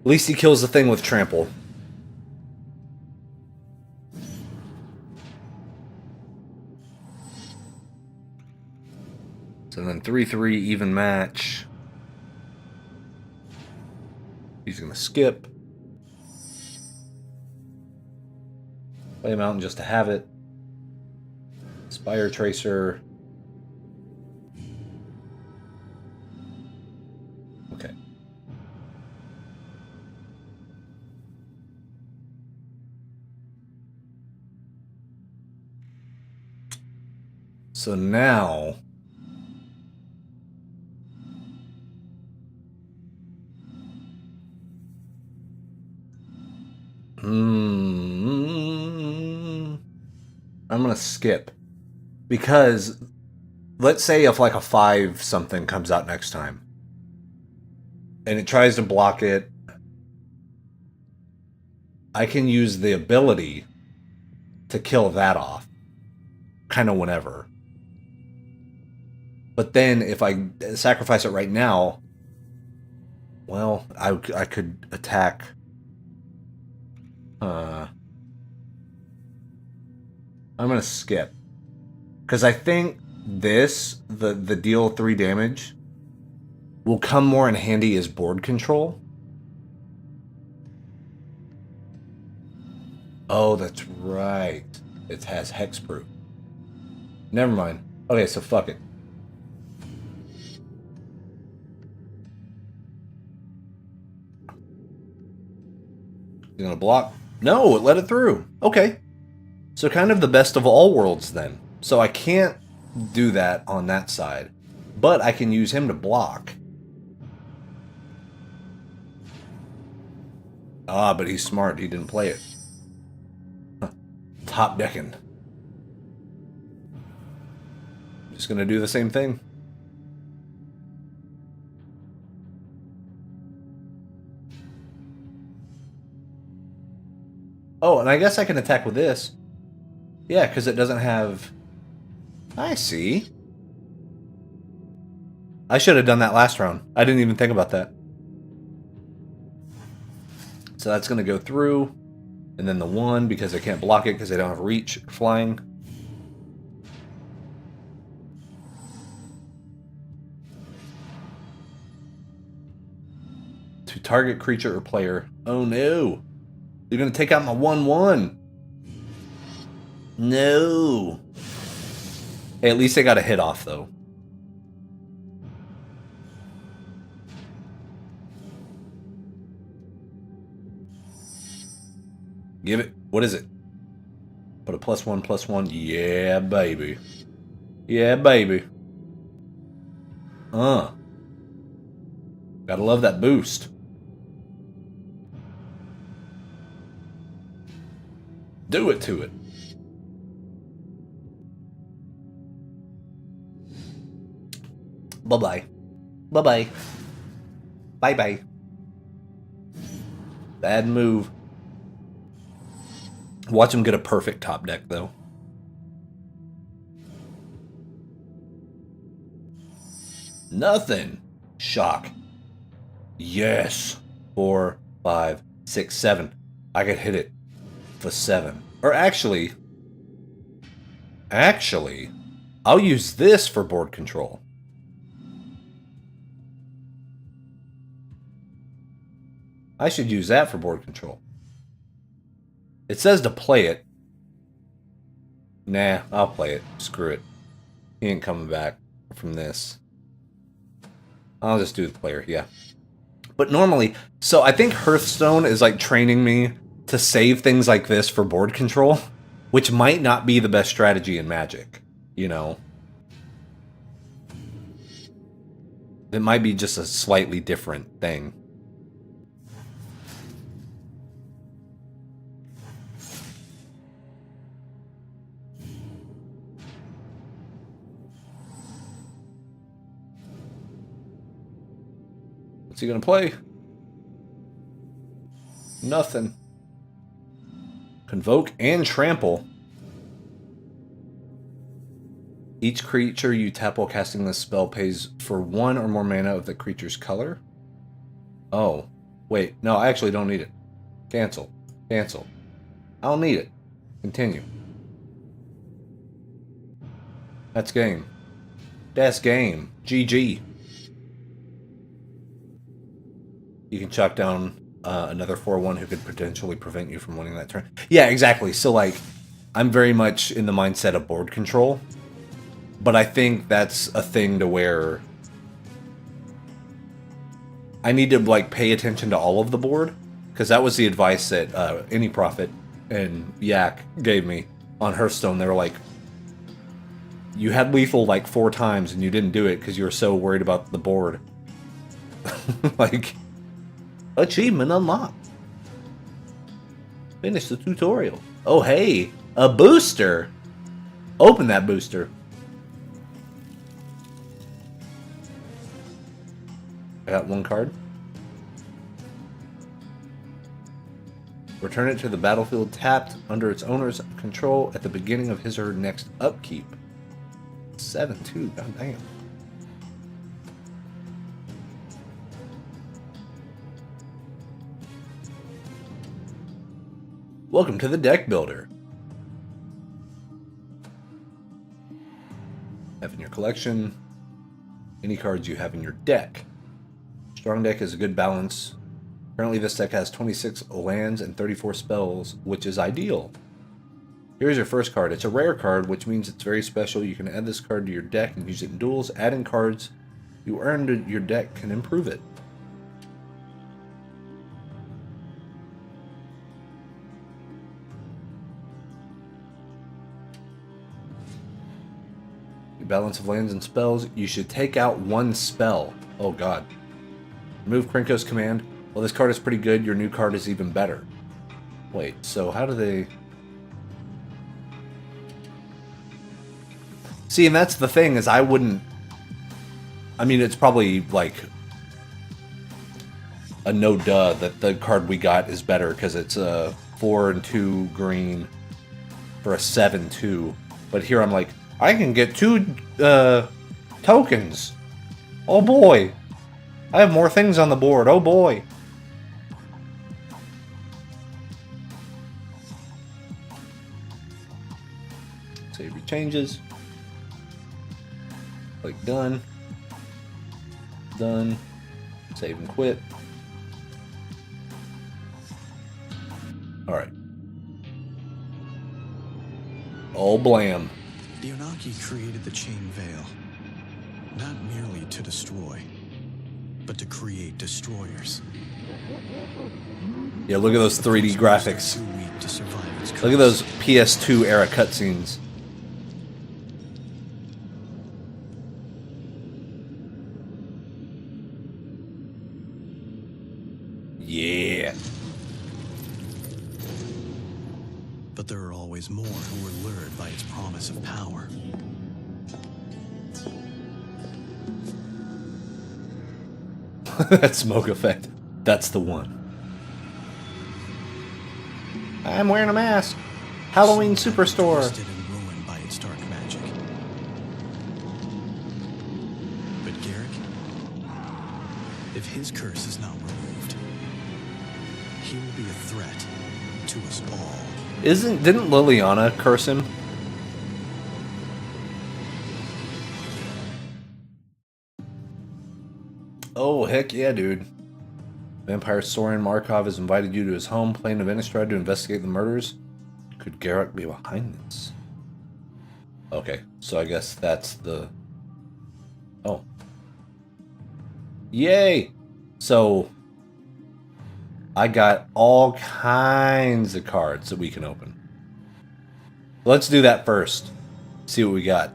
At least he kills the thing with trample. So then 3/3 even match. He's gonna skip. Play a mountain just to have it. Spire Tracer. Okay. So now I'm gonna skip. Because let's say if like a 5 something comes out next time. And it tries to block it. I can use the ability to kill that off. Kind of whenever. But then if I sacrifice it right now, well, I could attack. I'm going to skip. Because I think this, the deal 3 damage, will come more in handy as board control. Oh, that's right. It has hexproof. Never mind. Okay, so fuck it. You gonna block? No, it let it through. Okay. So kind of the best of all worlds then. So I can't do that on that side. But I can use him to block. Ah, but he's smart. He didn't play it. Huh. Top decking. Just gonna do the same thing. Oh, and I guess I can attack with this. Yeah, because it doesn't have... I see. I should have done that last round. I didn't even think about that. So that's going to go through. And then the 1, because I can't block it because I don't have reach flying. To target creature or player. Oh no. You're going to take out my 1/1. No. Hey, at least I got a hit off, though. Give it. What is it? Put a +1/+1. Yeah, baby. Yeah, baby. Gotta love that boost. Do it to it. Bye-bye. Bye-bye. Bye-bye. Bad move. Watch him get a perfect top deck, though. Nothing. Shock. Yes. 4, 5, 6, 7. I could hit it for 7. Or actually, I'll use this for board control. I should use that for board control. It says to play it. Nah, I'll play it. Screw it. He ain't coming back from this. I'll just do the player, yeah. But normally, so I think Hearthstone is like training me to save things like this for board control, which might not be the best strategy in Magic, you know? It might be just a slightly different thing. What's he gonna play? Nothing. Convoke and trample. Each creature you tap while casting this spell pays for 1 or more mana of the creature's color. Oh, wait. No, I actually don't need it. Cancel. Cancel. I don't need it. Continue. That's game. That's game. GG. You can chuck down another 4/1 who could potentially prevent you from winning that turn. Yeah, exactly. So, like, I'm very much in the mindset of board control. But I think that's a thing to where I need to, like, pay attention to all of the board. Because that was the advice that Any Prophet and Yak gave me on Hearthstone. They were like, you had lethal, like, 4 times and you didn't do it because you were so worried about the board. Like... Achievement unlocked. Finish the tutorial. Oh, hey, a booster. Open that booster. I got one card. Return it to the battlefield tapped under its owner's control at the beginning of his or her next upkeep. 7-2, god damn. Welcome to the deck builder. Have in your collection any cards you have in your deck. Strong deck is a good balance. Currently this deck has 26 lands and 34 spells, which is ideal. Here's your first card. It's a rare card, which means it's very special. You can add this card to your deck and use it in duels. Adding cards you earned to your deck can improve it. Your balance of lands and spells. You should take out one spell. Oh god. Remove Krenko's command. Well, this card is pretty good. Your new card is even better. Wait, so how do they... See, and that's the thing, is I wouldn't... I mean, it's probably, like, a no-duh that the card we got is better, because it's a 4 and 2 green for a 7-2. But here I'm like, I can get 2 tokens. Oh boy. I have more things on the board. Oh boy. Save your changes. Click done. Done. Save and quit. Alright. Oh blam. The Unaki created the Chain Veil, not merely to destroy, but to create destroyers. Yeah, look at those 3D graphics. Too weak to survive its Look at those PS2 era cutscenes. Yeah. But there are always more who are lured by its promise of power. That smoke effect. That's the one. I'm wearing a mask. Halloween Superstore. Twisted and ruined by its dark magic. But Garrick, if his curse is not removed, he will be a threat to us all. Didn't Liliana curse him? Oh, heck yeah, dude. Vampire Soren Markov has invited you to his home, plain of Innistrad, to investigate the murders. Could Garrick be behind this? Okay, so I guess that's the... Oh. Yay! So, I got all kinds of cards that we can open. Let's do that first. See what we got.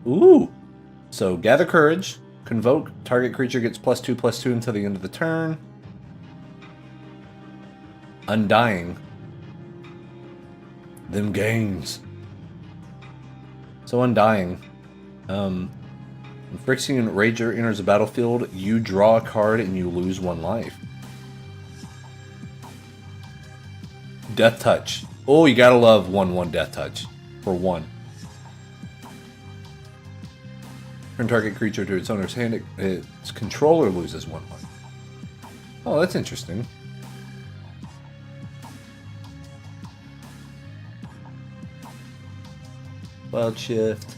Ooh! So, gather courage, convoke, target creature gets +2/+2 until the end of the turn. Undying. Them gains. So, Undying. When Phyrexian Rager enters the battlefield, you draw a card and you lose 1 life. Death Touch. Oh, you gotta love 1/1 Death Touch. For 1. Turn target creature to its owner's hand. Its controller loses 1 life. Oh, that's interesting. Wild Shift.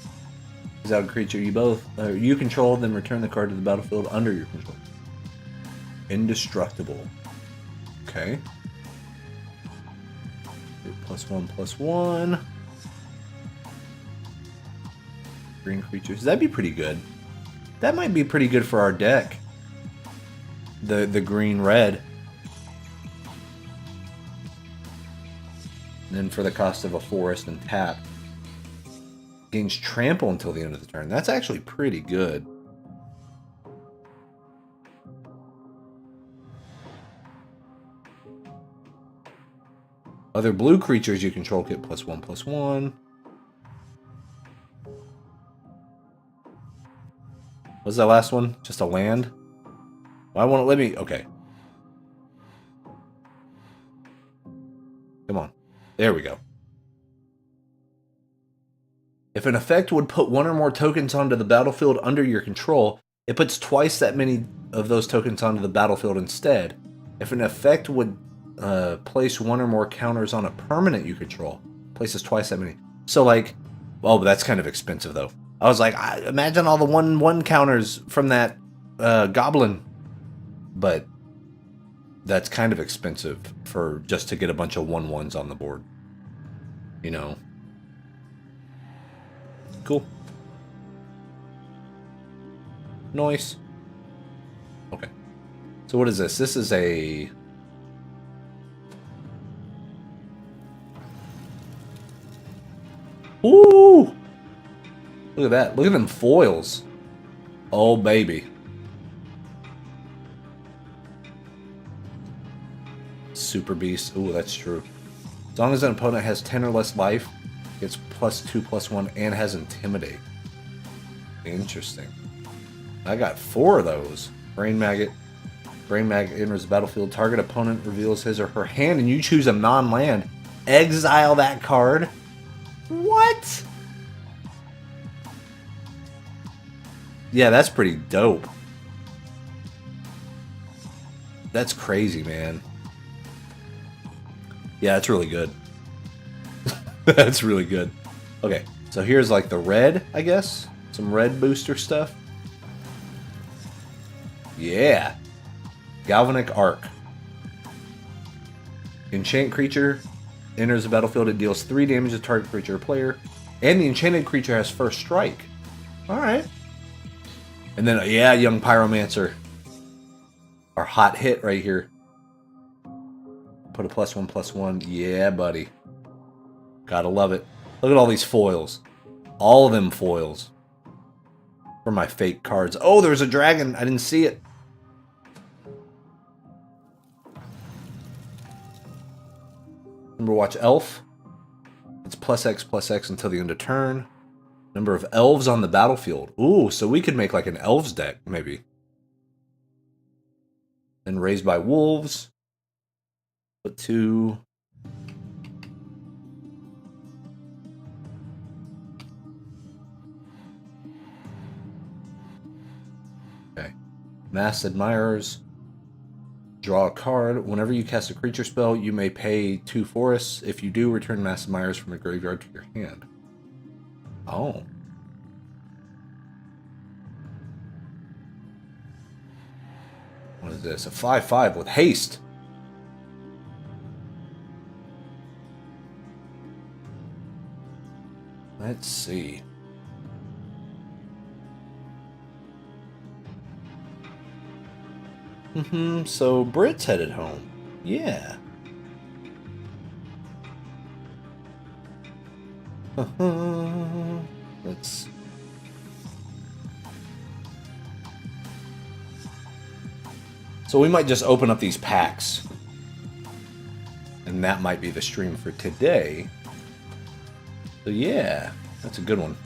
Exile creature you control, then return the card to the battlefield under your control. Indestructible. Okay. +1/+1. Green creatures. That'd be pretty good. That might be pretty good for our deck. The green-red. And then for the cost of a forest and tap. Gains trample until the end of the turn. That's actually pretty good. Other blue creatures you control get +1/+1. What's that last one? Just a land? Why won't it let me? Okay. Come on. There we go. If an effect would put one or more tokens onto the battlefield under your control, it puts twice that many of those tokens onto the battlefield instead. If an effect would place one or more counters on a permanent you control, places twice that many. So like, well, that's kind of expensive though. I was like, imagine all the 1/1 counters from that goblin, but that's kind of expensive for just to get a bunch of 1/1s on the board. You know. Cool. Nice. Okay. So what is this? This is a... Ooh! Look at that. Look at them foils. Oh, baby. Super Beast. Ooh, that's true. As long as an opponent has 10 or less life, it's +2/+1 and has Intimidate. Interesting. I got 4 of those. Brain Maggot. Brain Maggot enters the battlefield. Target opponent reveals his or her hand and you choose a non-land. Exile that card. What? Yeah, that's pretty dope. That's crazy, man. Yeah, that's really good. That's really good. Okay, so here's like the red, I guess. Some red booster stuff. Yeah. Galvanic Arc. Enchant creature enters the battlefield. It deals 3 damage to target creature or player. And the enchanted creature has first strike. Alright. And then, yeah, Young Pyromancer. Our hot hit right here. Put a +1/+1. Yeah, buddy. Gotta love it. Look at all these foils. All of them foils. For my fake cards. Oh, there's a dragon. I didn't see it. Remember, watch Elf. It's +X/+X until the end of turn. Number of elves on the battlefield. Ooh, so we could make like an elves deck, maybe. And Raised by Wolves. Put 2. Okay. Mass Admirers. Draw a card. Whenever you cast a creature spell, you may pay 2 forests. If you do, return Mass Admirers from your graveyard to your hand. Oh. What is this? A 5/5 with haste. Let's see. So Brit's headed home. Yeah. Let's... So we might just open up these packs. And that might be the stream for today. So yeah, that's a good one.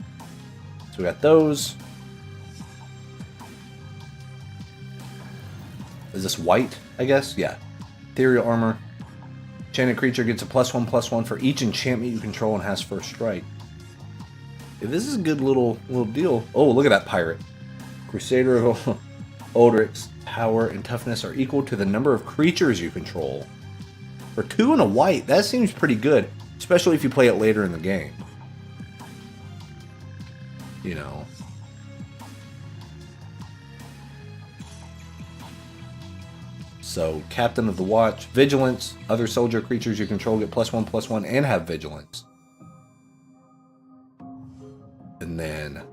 So we got those. Is this white, I guess? Yeah. Ethereal Armor. Enchanted creature gets a +1/+1 for each enchantment you control and has first strike. Yeah, this is a good little deal. Oh, look at that pirate. Crusader of Aldrich's power and toughness are equal to the number of creatures you control. For 2 and a white, that seems pretty good. Especially if you play it later in the game. You know. So, Captain of the Watch, Vigilance. Other soldier creatures you control get +1/+1 and have Vigilance. And then,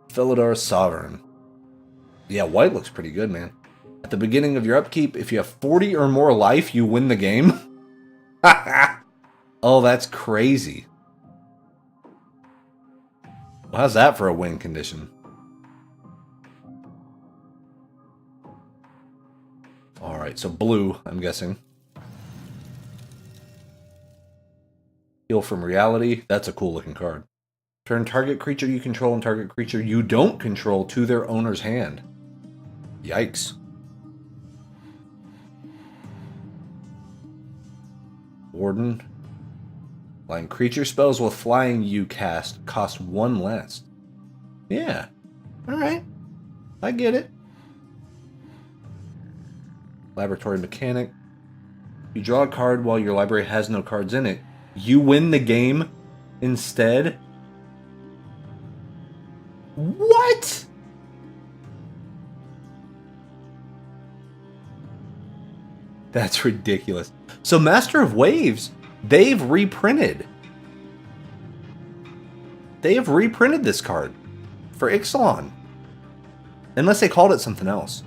Felidar Sovereign. Yeah, white looks pretty good, man. At the beginning of your upkeep, if you have 40 or more life, you win the game. Oh, that's crazy. Well, how's that for a win condition? Alright, so blue, I'm guessing. Heal from Reality. That's a cool looking card. Turn target creature you control and target creature you don't control to their owner's hand. Yikes. Warden. Flying creature spells with flying you cast cost 1 less. Yeah. Alright. I get it. Laboratory Mechanic. You draw a card while your library has no cards in it. You win the game instead? What? That's ridiculous. So Master of Waves, they've reprinted. They have reprinted this card for Ixalan. Unless they called it something else.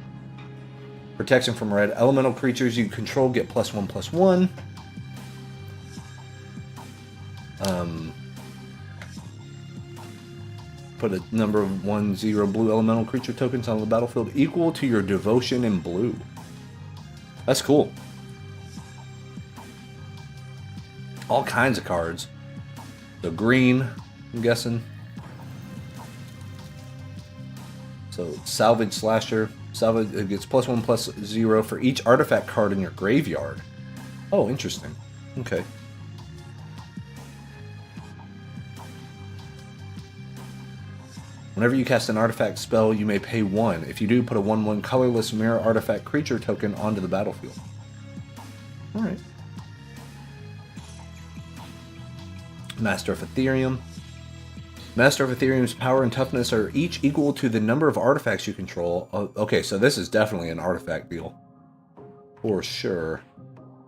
Protection from red. Elemental creatures you control get +1/+1. Put a number of 1/0 blue elemental creature tokens on the battlefield equal to your devotion in blue. That's cool. All kinds of cards. The green, I'm guessing. So Salvage Slasher. Salvage, it gets +1/+0 for each artifact card in your graveyard. Oh, interesting. Okay. Whenever you cast an artifact spell, you may pay 1. If you do, put a 1/1 colorless mirror artifact creature token onto the battlefield. Alright. Master of Ethereum. Master of Ethereum's power and toughness are each equal to the number of artifacts you control. Okay, so this is definitely an artifact deal. For sure.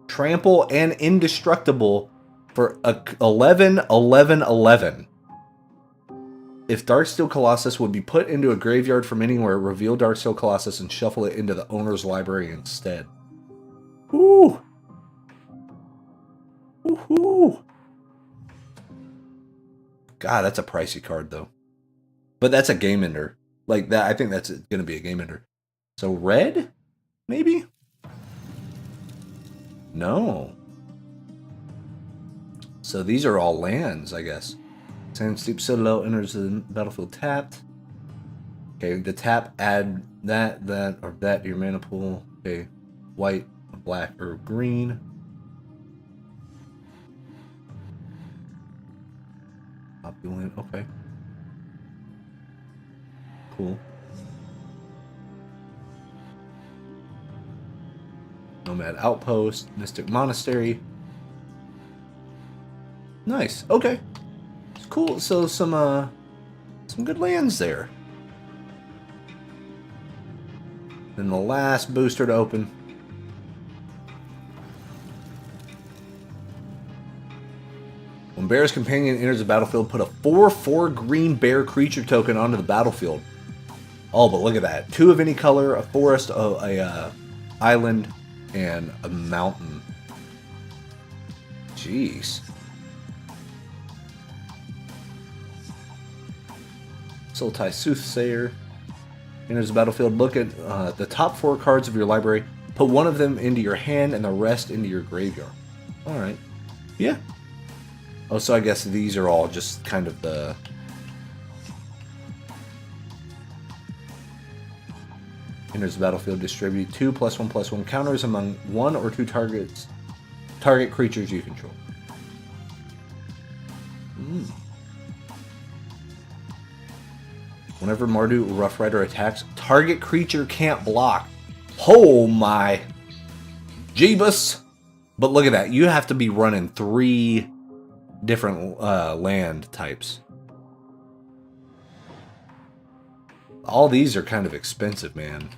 Trample and Indestructible for 11/11/11. If Darksteel Colossus would be put into a graveyard from anywhere, reveal Darksteel Colossus and shuffle it into the owner's library instead. Ooh. Woohoo. God, that's a pricey card, though. But that's a game ender. Like that, I think that's going to be a game ender. So red? Maybe? No. So these are all lands, I guess. Sand Steep Citadel enters the battlefield tapped. Okay, the tap, add that to your mana pool. Okay, white, black, or green. Opulent, okay. Cool. Nomad Outpost, Mystic Monastery. Nice, okay. Cool, so some good lands there. Then the last booster to open. When Bear's Companion enters the battlefield, put a 4/4 green bear creature token onto the battlefield. Oh, but look at that. 2 of any color, a forest, a island, and a mountain. Jeez. Sultai Soothsayer enters the battlefield. Look at the top 4 cards of your library. Put 1 of them into your hand and the rest into your graveyard. Alright. Yeah. Oh, so I guess these are all just kind of the... Enters the battlefield. Distribute 2 +1/+1 counters among 1 or 2 target creatures you control. Whenever Mardu Rough Rider attacks, target creature can't block. Oh my Jeebus. But look at that. You have to be running 3 different land types. All these are kind of expensive, man.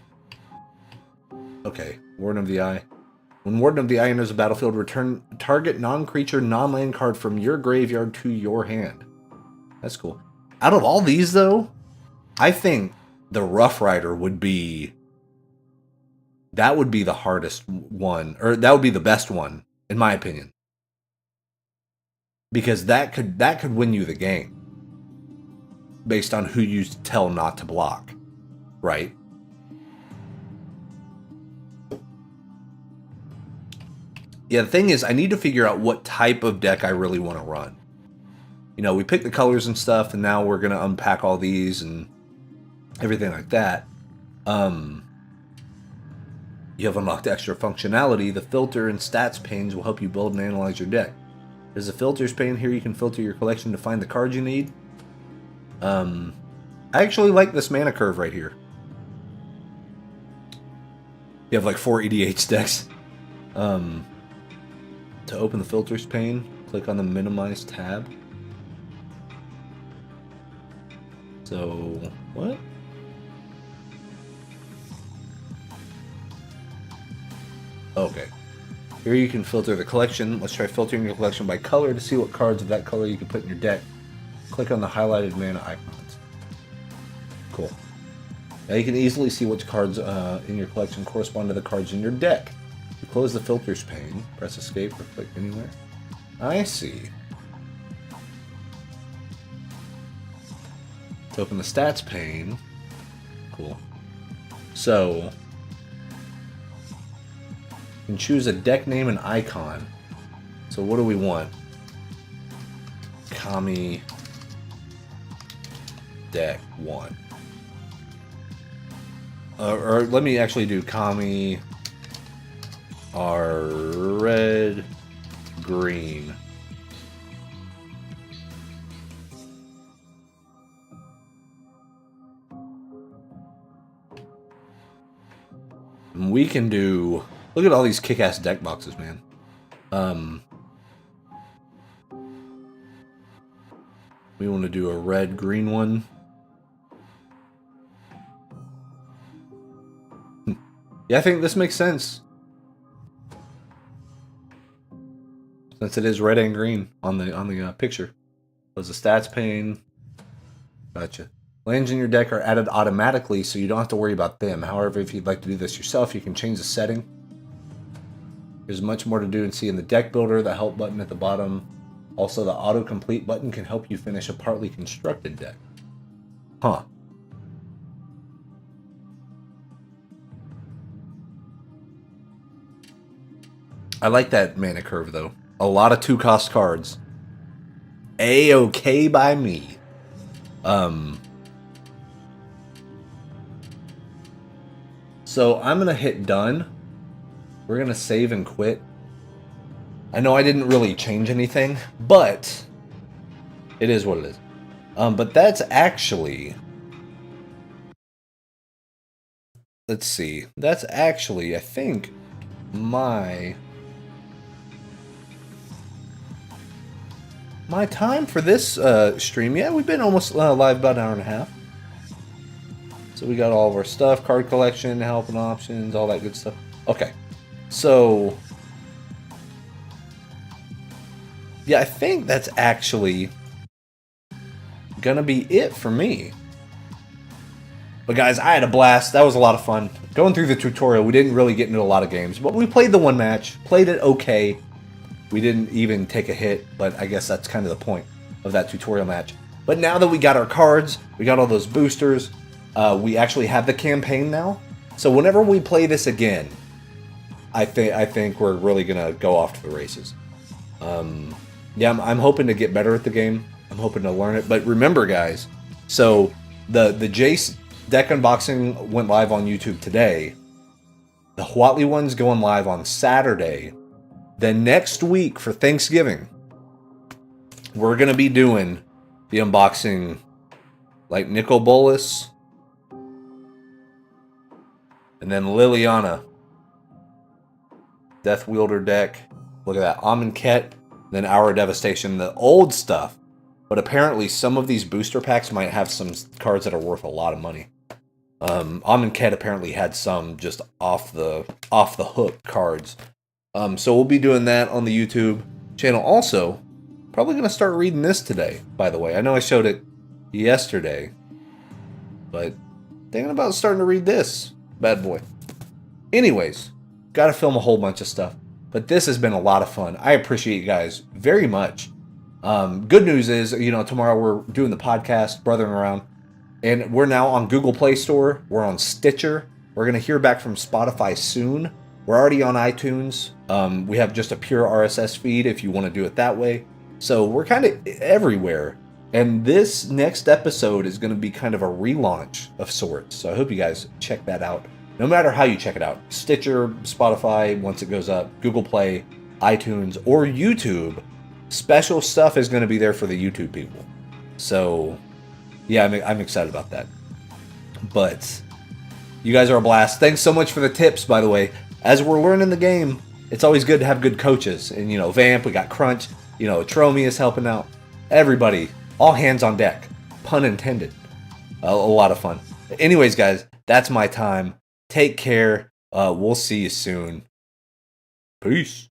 Okay, Warden of the Eye. When Warden of the Eye enters the battlefield, return target non-creature, non-land card from your graveyard to your hand. That's cool. Out of all these, though, I think the Rough Rider would be... That would be the hardest one, or that would be the best one, in my opinion. Because that could win you the game. Based on who you tell not to block. Right? Yeah, the thing is, I need to figure out what type of deck I really want to run. You know, we picked the colors and stuff, and now we're going to unpack all these and everything like that. You have unlocked extra functionality. The filter and stats panes will help you build and analyze your deck. There's a filters pane here. You can filter your collection to find the cards you need. I actually like this mana curve right here. You have like 4 EDH decks. To open the filters pane, click on the minimize tab. So, what? Okay. Here you can filter the collection. Let's try filtering your collection by color to see what cards of that color you can put in your deck. Click on the highlighted mana icons. Cool. Now you can easily see which cards in your collection correspond to the cards in your deck. You close the filters pane, press escape, or click anywhere. I see. To open the stats pane. Cool. So, you can choose a deck name and icon. So what do we want? Kami deck 1. Or let me actually do Kami are red, green. And we can do... Look at all these kick-ass deck boxes, man. We want to do a red-green one. Yeah, I think this makes sense. Since it is red and green on the picture. There's a stats pane. Gotcha. Lands in your deck are added automatically, so you don't have to worry about them. However, if you'd like to do this yourself, you can change the setting. There's much more to do and see in the deck builder, the help button at the bottom. Also, the autocomplete button can help you finish a partly constructed deck. Huh. I like that mana curve, though. A lot of 2-cost cards. A-okay by me. So I'm going to hit done. We're going to save and quit. I know I didn't really change anything, but it is what it is. But that's actually... Let's see. That's actually, I think, my time for this stream. Yeah, we've been almost live about an hour and a half. So we got all of our stuff, card collection, help and options, all that good stuff. Okay, so yeah, I think that's actually gonna be it for me. But guys, I had a blast. That was a lot of fun. Going through the tutorial, we didn't really get into a lot of games, but we played the one match, played it okay. We didn't even take a hit, but I guess that's kind of the point of that tutorial match. But now that we got our cards, we got all those boosters, we actually have the campaign now. So whenever we play this again, I think we're really gonna go off to the races. Yeah, I'm hoping to get better at the game. I'm hoping to learn it. But remember, guys, so the Jace deck unboxing went live on YouTube today. The Huatli one's going live on Saturday. Then next week for Thanksgiving, we're going to be doing the unboxing like Nicol Bolas and then Liliana. Death Wielder deck. Look at that. Amonkhet, then Hour of Devastation. The old stuff. But apparently some of these booster packs might have some cards that are worth a lot of money. Amonkhet apparently had some just off the hook cards. So we'll be doing that on the YouTube channel. Also, probably going to start reading this today, by the way. I know I showed it yesterday, but thinking about starting to read this bad boy. Anyways, got to film a whole bunch of stuff. But this has been a lot of fun. I appreciate you guys very much. Good news is, tomorrow we're doing the podcast, Brothering Around, and we're now on Google Play Store. We're on Stitcher. We're going to hear back from Spotify soon. We're already on iTunes. We have just a pure RSS feed if you want to do it that way. So we're kind of everywhere. And this next episode is going to be kind of a relaunch of sorts. So I hope you guys check that out. No matter how you check it out, Stitcher, Spotify, once it goes up, Google Play, iTunes, or YouTube, special stuff is going to be there for the YouTube people. So yeah, I'm excited about that. But you guys are a blast. Thanks so much for the tips, by the way. As we're learning the game, it's always good to have good coaches. And, you know, Vamp, we got Crunch, you know, Tromi is helping out. Everybody, all hands on deck. Pun intended. A lot of fun. Anyways, guys, that's my time. Take care. We'll see you soon. Peace.